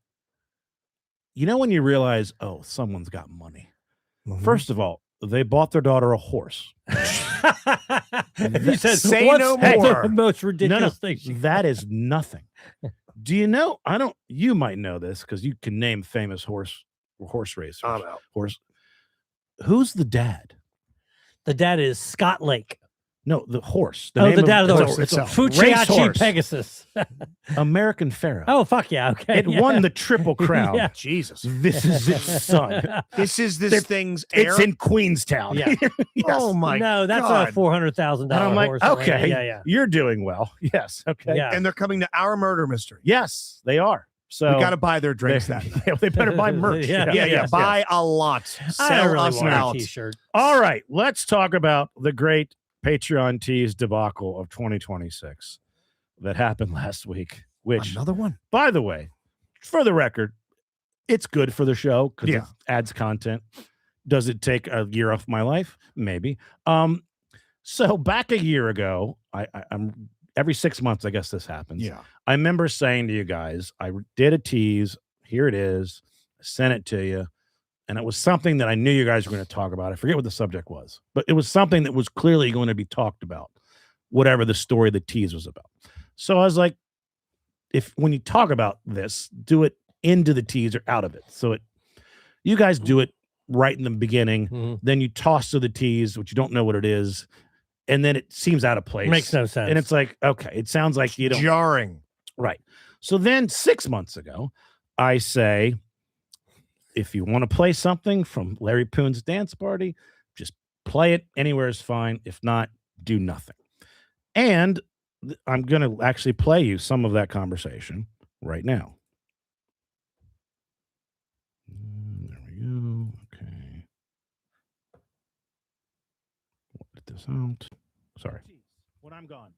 you know when you realize, oh, someone's got money. First of all, they bought their daughter a horse. you said Say what's no the more. most No, ridiculous thing. she- that is nothing. Do you know? You might know this because you can name famous horse racers. I'm out. Horse. Who's the dad? The dad is Scott Lake. No, the horse. Oh, name the dad of the it's a- horse. It's a Fucciacci racehorse. Pegasus. American Pharaoh. Oh, fuck yeah. Okay. It won the Triple Crown. Yeah. Jesus. This is its son. This is this They're- thing's heir. It's in Queenstown. Yeah. Yes. Oh my no, that's God. a $400,000 And I'm like, horse. okay, Yeah. you're doing well. Yes. Okay. Yeah. And they're coming to our murder mystery. Yes, they are. So We got to buy their drinks they, that night. yeah, they better buy merch. Yeah, Yeah. Buy a lot. I Sell don't really us want out. a t-shirt. All right, let's talk about the great Patreon tease debacle of 2026 that happened last week. Which, Another one. by the way, for the record, it's good for the show because Yeah. it adds content. Does it take a year off my life? Maybe. So back a year ago, I'm every 6 months, I guess this happens. Yeah. I remember saying to you guys, I did a tease. Here it is. I sent it to you. And it was something that I knew you guys were going to talk about. I forget what the subject was, but it was something that was clearly going to be talked about, whatever the story the tease was about. So I was like, when you talk about this, do it into the tease or out of it. So you guys do it right in the beginning. Mhm. Then you toss to the tease, which you don't know what it is. And then it seems out of place. Makes no sense. And it's like, okay, it sounds like you don't. Jarring. Right. So then 6 months ago, I say, if you want to play something from Larry Poon's Dance Party, just play it. Anywhere is fine. If not, do nothing. And I'm going to actually play you some of that conversation right now. There we go. Okay. Let this out. Sorry. When I'm gone,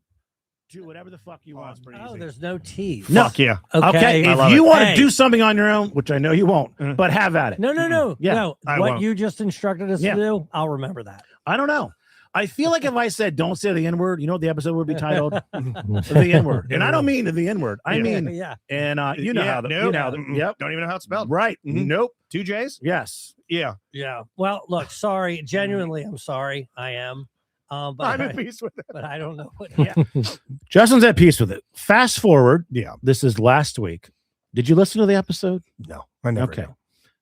do whatever the fuck you want. Oh, there's no tease. No. Fuck yeah. Okay, I if love you it. want to Hey. do something on your own, which I know you won't, Mhm. but have at it. No. Yeah, no. I What won't. you just instructed us Yeah. to do, I'll remember that. I don't know. I feel like if I said don't say the N word, you know what the episode would be titled? The N word. And I don't mean the N word. I Yeah. mean, Yeah. and you know how the, you know how the, Mm-mm. yep. Don't even know how it's spelled. Right. Mhm. Nope. 2 J's? Yes. Yeah. Yeah. Well, look, sorry. Genuinely, I'm sorry. I am. But I'm at peace with it. but I don't know what. Yeah. Justin's at peace with it. Fast forward. Yeah. This is last week. Did you listen to the episode? No, I never Okay. do.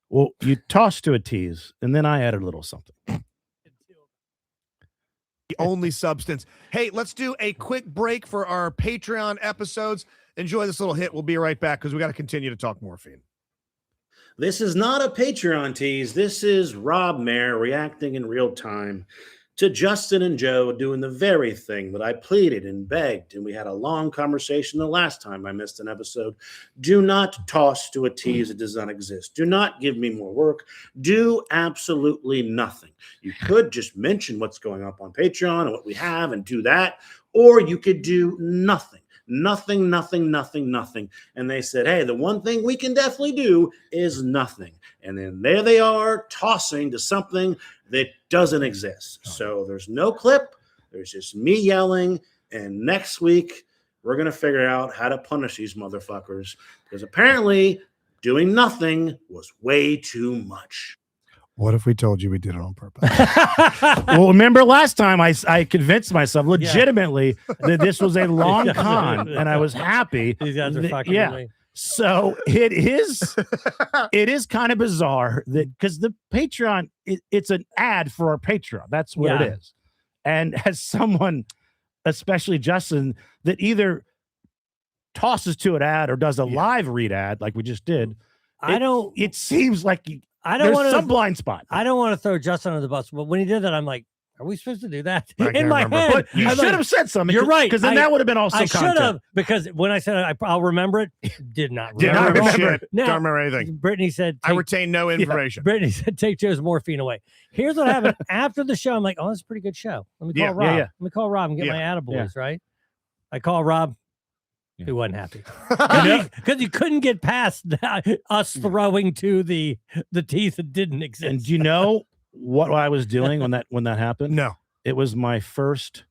Well, you tossed to a tease, and then I added a little something. The only substance. Hey, let's do a quick break for our Patreon episodes. Enjoy this little hit. We'll be right back because we got to continue to talk morphine. This is not a Patreon tease. This is Rob Mayer reacting in real time to Justin and Joe doing the very thing that I pleaded and begged, and we had a long conversation the last time I missed an episode. Do not toss to a tease that does not exist. Do not give me more work. Do absolutely nothing. You could just mention what's going up on Patreon and what we have and do that, or you could do nothing. Nothing. And they said, hey, the one thing we can definitely do is nothing. And then there they are tossing to something that doesn't exist. So there's no clip. There's just me yelling. And next week, we're going to figure out how to punish these motherfuckers because apparently doing nothing was way too much. What if we told you we did it on purpose? Well, remember last time I convinced myself legitimately that this was a long con, and I was happy. These guys are fucking with me. So it is kind of bizarre that because the Patreon, it's an ad for our Patreon. That's what it is. And as someone, especially Justin, that either tosses to an ad or does a live read ad like we just did, it seems like there's some blind spot. I don't want to throw Justin under the bus, but when he did that, I'm like, are we supposed to do that? I In can't my remember. head, But you I'm should like, have said something. You're right. Because then that would have been also I should content. have, because when I said I'll remember it, did not Did remember. not it. remember shit. Now, Don't remember anything. Brittany said, I retain no information. Brittany said, take Joe's morphine away. Here's what happened after the show. I'm like, oh, that's a pretty good show. Let me call Rob. Let me call Rob and get my attaboys, right? I call Rob. He wasn't happy because he couldn't get past us throwing to the teeth that didn't exist. And do you know what I was doing when that happened? No. It was my first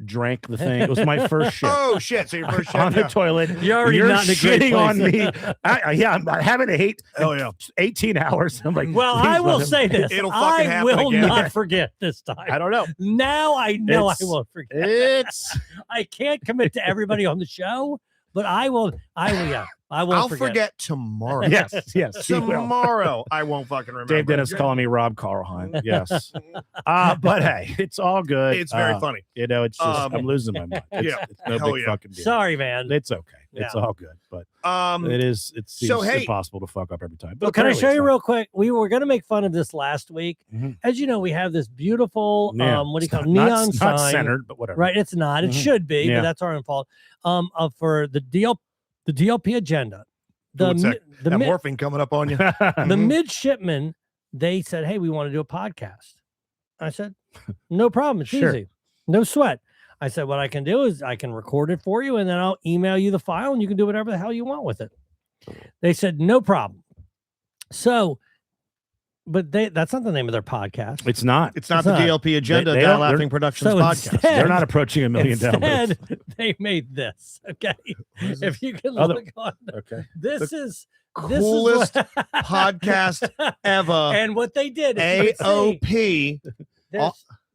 drank the thing. It was my first shit. Oh shit! So your first shit on the toilet. You're already not in a great shitting on me. place. I'm having to hate. Oh yeah. 18 hours. I'm like, Well, please I will let him- say this. It'll fucking I happen will again. not forget this time. I don't know. Now I know I It's- won't forget. It's I can't commit to everybody on the show, but I will. Yeah. I won't I'll forget tomorrow. yes. He will. Tomorrow, I won't fucking remember. Dave Dennis calling me Rob Carlheim. Yes. But hey, it's all good. It's very funny. You know, it's just I'm losing my mind. It's, Yeah. it's no Hell big yeah. fucking deal. Sorry, man. It's okay. It's Yeah. all good. But it seems so, hey- impossible to fuck up every time. But Well, can I apparently show it's you fine. real quick? We were going to make fun of this last week. Mhm. As you know, we have this beautiful, Yeah. what do you It's call it? not- Neon not sign. centered, but whatever. Right. It's not. It Mhm. should be, Yeah. but that's our own fault. For the DLP agenda. One sec. The That mid- morphine coming up on you. the Mhm. midshipmen, they said, hey, we want to do a podcast. I said, no problem. It's Sure. easy. No sweat. I said, what I can do is I can record it for you and then I'll email you the file and you can do whatever the hell you want with it. They said, no problem. So, but that's not the name of their podcast. It's not. It's not It's the not. DLP agenda. They Die don't- Laughing Productions So podcast. instead- They're not approaching a million downloads. Instead, they made this. Okay. If you can Other- look on Okay. this is Coolest this is what- podcast ever. And what they did, if you can see, AOP.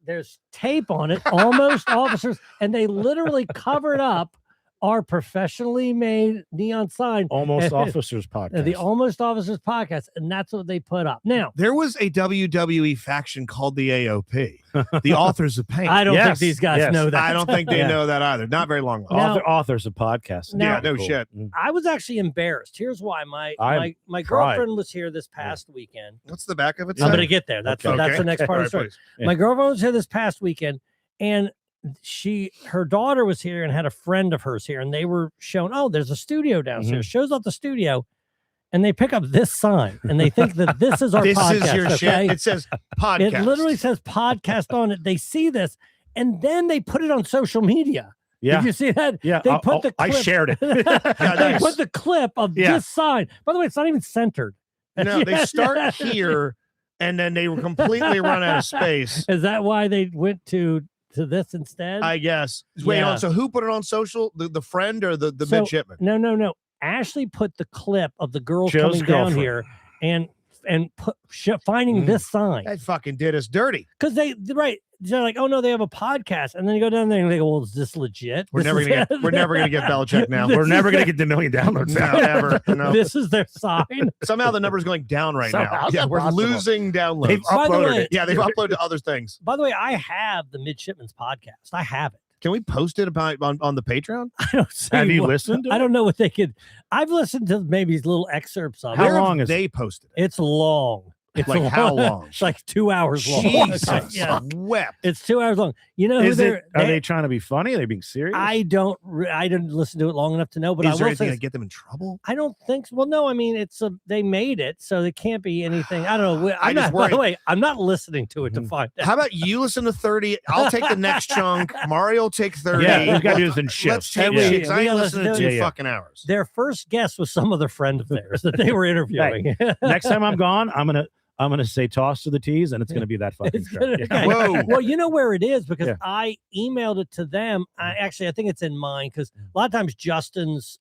there's tape on it, almost officers, and they literally covered up our professionally made neon sign, Almost Officers podcast. the Almost Officers podcast, and that's what they put up. Now, There was a WWE faction called the AOP, the Authors of Pain. I don't think Yes, these guys yes. know that. I don't think they Yeah. know that either. Not very long ago. Now- Authors of podcasts. Now- Yeah, no Cool. shit. Mm. I was actually embarrassed. Here's why: my I'm my proud. girlfriend was here this past weekend. What's the back of it? I'm say? going to get there. That's Okay. that's the next part All of the right, story. please. Yeah. My girlfriend was here this past weekend, and her daughter was here and had a friend of hers here, and they were shown, oh, there's a studio downstairs. Shows up the studio, and they pick up this sign, and they think that this is our This podcast. is your okay? shit. It says podcast. It literally says podcast on it. They see this, and then they put it on social media. Yeah. Did you see that? Yeah. They put the I clip- shared it. They nice. put the clip of Yeah. this sign. By the way, it's not even centered. No, they Yeah. start here, and then they were completely run out of space. Is that why they went to this instead? I guess. Wait, Yeah. on. So who put it on social? The friend or the So- midshipman? No. Ashley put the clip of the girls Joe's coming down girlfriend. here and finding Mm. this sign That fucking did us dirty. because they're like, oh no, they have a podcast, and then you go down there and they go, well, is this legit? We're never gonna get. We're never gonna get Belichick now. This We're never is going to get the million downloads No, now. ever. No. This is their sign. Somehow the number's going down right now. Somehow, Yeah, it's we're impossible. losing downloads. They've By the uploaded way- it. Yeah, they've uploaded to other things. By the way, I have the Midshipman's podcast. I have it. Can we post it about on the Patreon? I don't see Have you what- listened to I it? don't know what they could. I've listened to maybe little excerpts of How it. Where have long is they posted it? It's long. It's Like how long? It's like 2 hours long. Jesus, Yeah. wept. It's 2 hours long. You know who Is they're? it? Are they trying to be funny? Are they being serious? I didn't listen to it long enough to know, but Is I there will anything say to get them in trouble? I don't think so. Well, no, I mean they made it, so there can't be anything. I don't know. I I'm just not, by the worry- way, I'm not listening to it to Mhm. find out. How about you listen to 30? I'll take the next chunk. Mario will take 30. Yeah, we've got to do this in Let's shifts. take Yeah. shifts. I We ain't gotta listening to listen 2 to it. Yeah, yeah. fucking hours. Their first guest was some other friend of theirs that they were interviewing. Next time I'm gone, I'm gonna say toss to the T's, and it's gonna be that fucking It's show. gonna- Yeah. okay. Whoa. Well, you know where it is because Yeah. I emailed it to them. I think it's in mine because a lot of times Justin's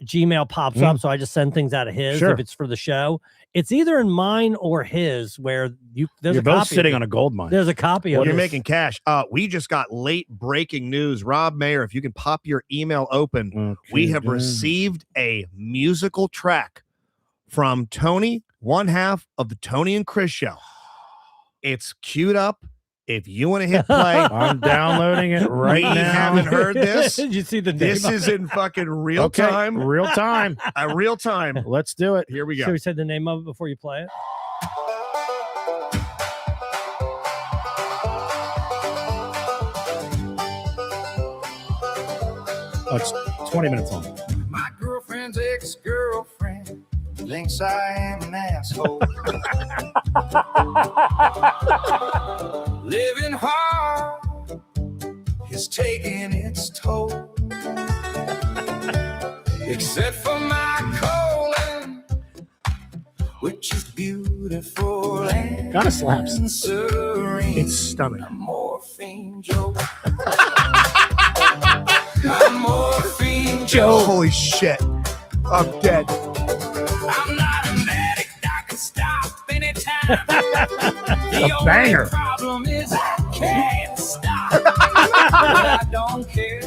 Gmail pops up, so I just send things out of his Sure. if it's for the show. It's either in mine or his where there's You're a both copy sitting of on it. a gold mine. There's a copy Well, of you're it. making cash. We just got late breaking news. Rob Mayer, if you can pop your email open, we have received a musical track from Tony, one half of the Tony and Chris show. It's queued up. If you want to hit play, I'm downloading it right We now. haven't heard this. Did you see the name this of is it? in fucking real Okay, time. real time. Real time. Let's do it. Here we Should go. we say the name of it before you play it? Oh, it's 20 minutes long. My girlfriend's ex-girlfriend thinks I am an asshole. Living hard is taking its toll. Except for my colon, which is beautiful and Kinda slaps. serene. It's stunning. I'm morphine Joe. I'm morphine Joe. Holy shit. I'm dead. I'm not an addict. I can stop anytime. The only banger. problem is I can't stop. I don't care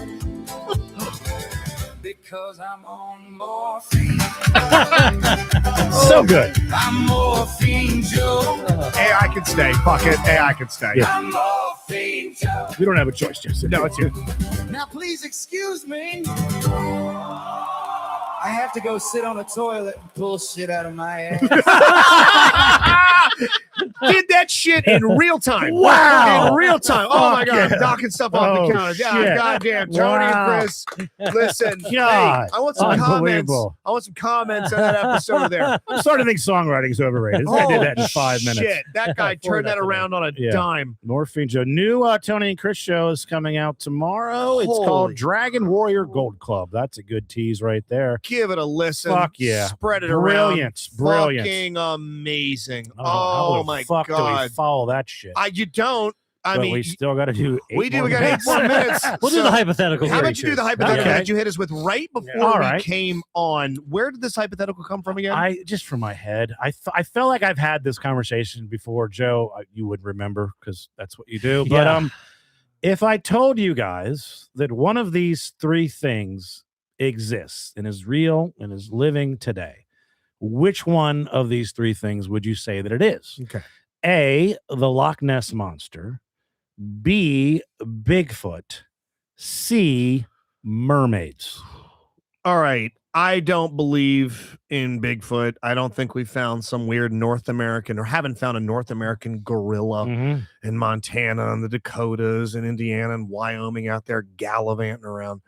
because I'm on morphine. So good. I'm morphine Joe. Hey, I can stay. Fuck it. Hey, I can stay. Yeah. I'm morphine Joe. We don't have a choice, Jason. No, it's you. Now please excuse me. I have to go sit on a toilet and pull shit out of my ass. Did that shit in real time. Wow. In real time. Oh my Fuck God. yeah. Knocking stuff off Oh, the counter. Yeah, shit. goddamn. Tony Wow. and Chris. Listen. God. Hey, I want some comments. Unbelievable. I want some comments on that episode there. I'm starting to think songwriting is overrated. This guy did that in Oh, 5 minutes. Shit. That guy Forward turned that that to me. around on a Yeah. dime. Morphine Joe. New Tony and Chris show is coming out tomorrow. It's Holy. called Dragon Warrior Gold Club. That's a good tease right there. Give it a listen. Fuck yeah. Spread it Brilliant. around. Brilliant. Fucking amazing. I don't know, how Oh the my fuck do we God. follow that shit? You don't. I But mean, we still got to do. we do. We got 8 more minutes. We'll do So- the hypothetical. How about you do the hypothetical Okay. that you hit us with right before All we right. came on? Where did this hypothetical come from again? I just from my head, I felt like I've had this conversation before, Joe. You would remember because that's what you do. But Yeah. if I told you guys that one of these three things exists and is real and is living today, which one of these three things would you say that it is? Okay. A, the Loch Ness monster. B, Bigfoot. C, mermaids. All right. I don't believe in Bigfoot. I don't think we found some weird North American or haven't found a North American gorilla Mhm. in Montana and the Dakotas and Indiana and Wyoming out there gallivanting around.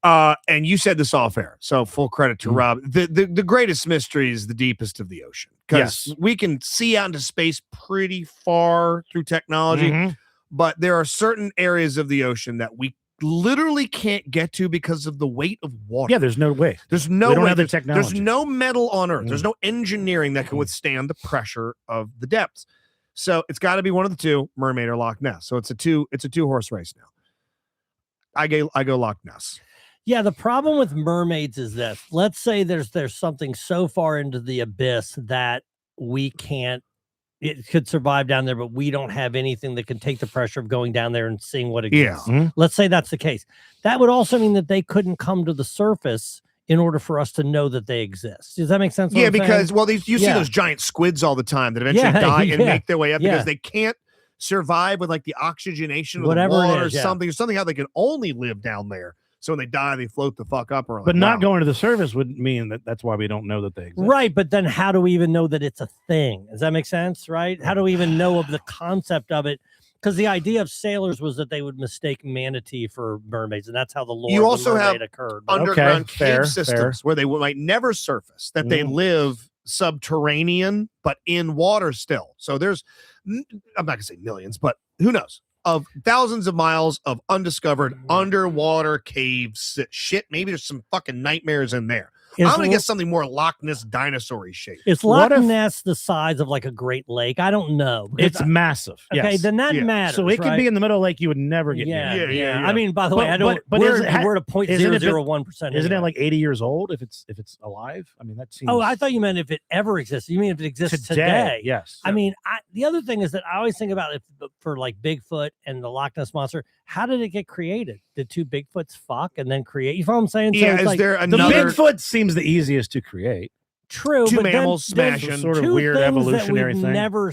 And you said this off air, so full credit to Mhm. Rob. The greatest mystery is the deepest of the ocean because Yes. we can see out into space pretty far through technology, Mhm. but there are certain areas of the ocean that we literally can't get to because of the weight of water. Yeah, there's no way. There's no we don't way. have the There's technology. no metal on Earth. There's Mm. no engineering that can Mm. withstand the pressure of the depths. So it's got to be one of the two, Mermaid or Loch Ness. So it's a two horse race now. I go Loch Ness. Yeah, the problem with mermaids is this. Let's say there's something so far into the abyss that we can't, it could survive down there, but we don't have anything that can take the pressure of going down there and seeing what exists. Mhm. Let's say that's the case. That would also mean that they couldn't come to the surface in order for us to know that they exist. Does that make sense? what Yeah, I'm saying? because you see Yeah. those giant squids all the time that eventually Yeah, die and yeah, make their way up yeah. because they can't survive with like the oxygenation of Whatever the it water is, or yeah. something how they can only live down there. So when they die, they float the fuck up. Or like, But not wow. going to the surface would mean that that's why we don't know that they exist. Right, but then how do we even know that it's a thing? Does that make sense? Right? How do we even know of the concept of it? Because the idea of sailors was that they would mistake manatee for mermaids, and that's how the lore You of also the have mermaid occurred. But underground Okay, fair, cave systems where they might never surface, that they Mhm. live subterranean but in water still. So there's, I'm not gonna say millions, but who knows, of thousands of miles of undiscovered underwater caves. Shit, maybe there's some fucking nightmares in there. Is I'm gonna Lo- get something more Loch Ness dinosaur-y shape. Is What Loch if- Ness the size of like a Great Lake? I don't know. because It's massive. okay, Yes. then that Yeah. matters. So it could right? be in the middle of the lake. You would never get yeah, near. Yeah, yeah. I mean, by the way, But- I don't. but we're, is it- we're at a isn't it- 0.001%. Isn't it anyway. like 80 years old if it's alive? I mean, that seems. Oh, I thought you meant if it ever exists. You mean if it exists today? Yes. I mean, the other thing is that I always think about if for like Bigfoot and the Loch Ness monster, how did it get created? Did two Bigfoots fuck and then create? You know what I'm saying? Yeah, it's is like, there the another Bigfoot seems the easiest to create. true? two but then- mammals then smashing? Sort of two weird things evolutionary that we've thing. never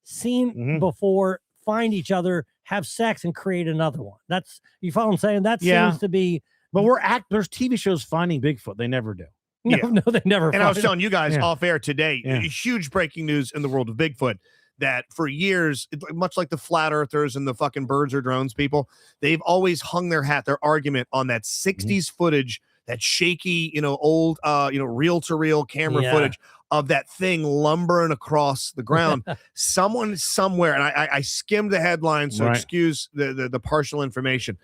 seen Mhm. before find each other, have sex, and create another one. That's you follow what I'm saying? That Yeah. seems to be But there's TV shows finding Bigfoot. They never do. no, Yeah. no, they never. And I was find- telling you guys Yeah. off air today, Yeah. huge breaking news in the world of Bigfoot, that for years, much like the flat earthers and the fucking birds or drones people, they've always hung their argument on that 60s footage, that shaky, old, reel to reel camera Yeah. footage of that thing lumbering across the ground. Someone somewhere, and I skimmed the headline, so Right. excuse the partial information,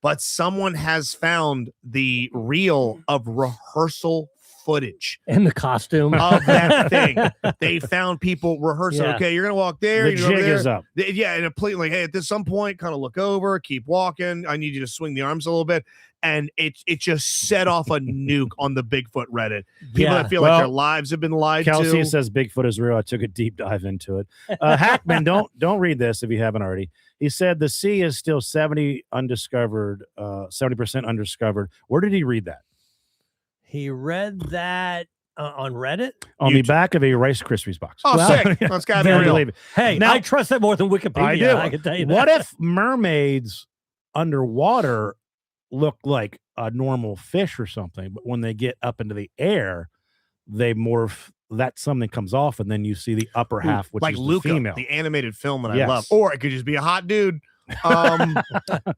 but someone has found the reel of rehearsal footage in the costume of that thing. They found people rehearsing. Yeah. Okay, you're gonna walk there. The you're over jig there. is up. Yeah, and a plate like, hey, at some point, kind of look over, keep walking. I need you to swing the arms a little bit, and it just set off a nuke on the Bigfoot Reddit. People Yeah. that feel like their Well, lives have been lied Kelsey to. says Bigfoot is real. I took a deep dive into it. Hackman, don't read this if you haven't already. He said the sea is still 70% undiscovered. Where did he read that? He read that on Reddit. On the YouTube. back of a Rice Krispies box. Oh, Well, sick. That's gotta be Can't real. believe it. Hey, Now- I trust that more than Wikipedia. I do. I can tell you that. What if mermaids underwater look like a normal fish or something, but when they get up into the air, they morph? That something comes off, and then you see the upper half, which like is Luca, the female. the animated film that I Yes. love, or it could just be a hot dude.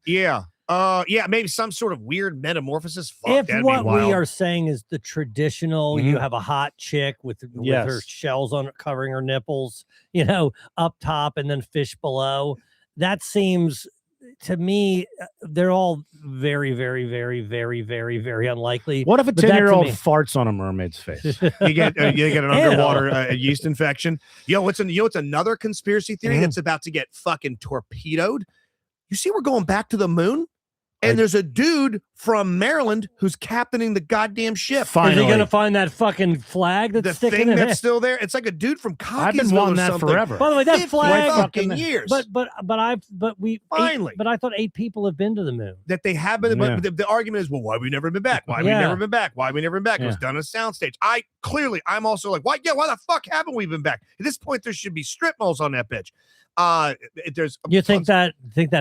Yeah. Yeah, maybe some sort of weird metamorphosis. Fuck, if that'd what be wild. we are saying is the traditional, you Mhm. have a hot chick with her Yes. shells on covering her nipples, up top and then fish below. That seems to me, they're all very, very, very, very, very, very unlikely. What if a But that to 10-year-old me- farts on a mermaid's face? you get an Ew. underwater yeast infection. What's another conspiracy theory Mhm. that's about to get fucking torpedoed? You see, we're going back to the moon, and I- there's a dude from Maryland who's captaining the goddamn ship. Is he Finally. going to find that fucking flag that's The sticking thing in that's it? still there. It's like a dude from Cockeysville I've been or wanting that something. forever. By the way, that 50 flag. fucking years. But Finally. I thought 8 people have been to the moon. That they have been, Yeah. but the argument is, well, why have we never been back? Why have Yeah. we never been back? Why have we never been back? It was Yeah. done on a soundstage. I'm also like, why? Yeah, why the fuck haven't we been back? At this point, there should be strip malls on that bitch. There's. You think that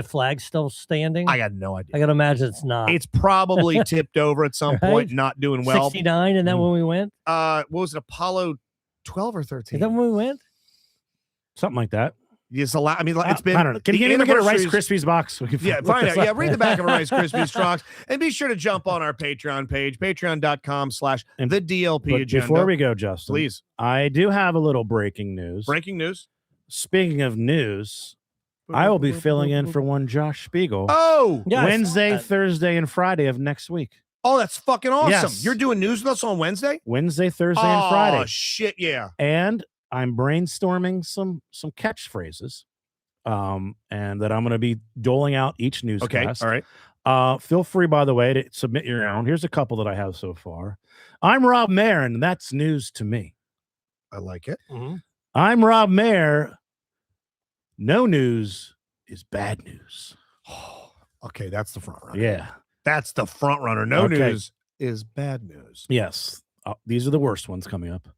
flag's still standing? I got no idea. I gotta imagine it's not. It's probably tipped over at some point, Right? not doing well. 69, and then when we went, What was it? Apollo 12 or is 13? that when we went? Something like that. It's a lot. I mean, it's been. I don't know. Can the you get a Rice anniversaries- Krispies box? We can Yeah, look find this out. Yeah, up. read the back of a Rice Krispies box, and be sure to jump on our Patreon page, patreon.com/the But DLP agenda. before we go, Justin, Please, I do have a little breaking news. breaking news. Speaking of news, I will be filling in for one Josh Spiegel Oh, Yeah, I saw Wednesday, that. Thursday, and Friday of next week. oh, that's fucking awesome. Yes. You're doing news with us on Wednesday. Wednesday, Thursday, Oh and Friday. shit, yeah. And I'm brainstorming some catchphrases, and that I'm going to be doling out each newscast. Okay, all right. Feel free, by the way, to submit your own. Here's a couple that I have so far. I'm Rob Mayer, and that's news to me. I like it. I'm Rob Mayer. No news is bad news. Okay, that's the front runner. Yeah. That's the front runner. No Okay. news is bad news. Yes. These are the worst ones coming up.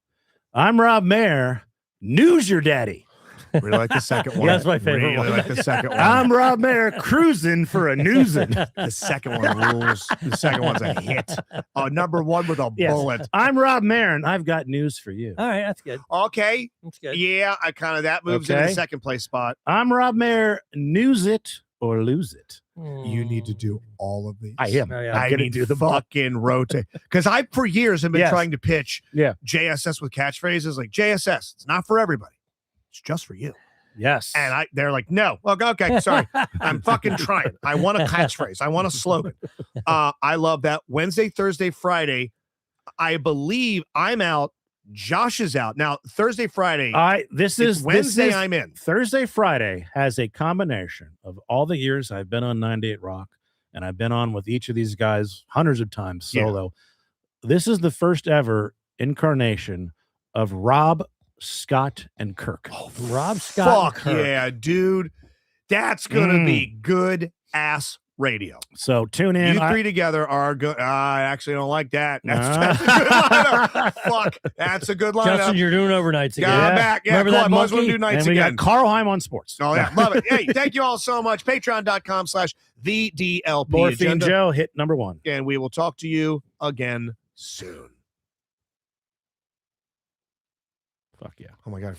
I'm Rob Mayer. News your daddy. Really like the second one. That's my favorite really one. like the second one. I'm Rob Mayer cruising for a newsin'. The second one rules. The second one's a hit. Number one with a Yes. bullet. I'm Rob Mayer, and I've got news for you. All right, that's good. Okay. That's good. Yeah, I kind of that moves into the Okay. second place spot. I'm Rob Mayer. News it or lose it. You need to do all of these. I am. Oh, yeah. I I'm gonna need do to the buck. fucking rotate because I for years have been Yes. trying to pitch Yeah. JSS with catchphrases like JSS. It's not for everybody. It's just for you. Yes. And they're like, no. Well, okay, sorry. I'm fucking trying. I want a catchphrase. I want a slogan. I love that. Wednesday, Thursday, Friday. I believe I'm out. Josh is out. Now, Thursday, Friday. This it's is Wednesday. This is, I'm in. Thursday, Friday has a combination of all the years I've been on 98 Rock, and I've been on with each of these guys hundreds of times Yeah. solo. This is the first ever incarnation of Rob, Scott, and Kirk. Rob Scott. Fuck and Kirk. yeah, dude. That's gonna be good ass radio. So tune in. You three together are good. I actually don't like that. That's Ah. a good lineup. Fuck. That's a good lineup. Justin, you're doing overnights again. Yeah, I'm Yeah. back. Yeah, Remember cool. that I might as well monkey? do nights and we again. got Carl Heim on sports. Oh, yeah. Love it. Hey, thank you all so much. Patreon.com/the DLP Morphine agenda. Joe hit number 1. And we will talk to you again soon. Fuck yeah. Oh my God.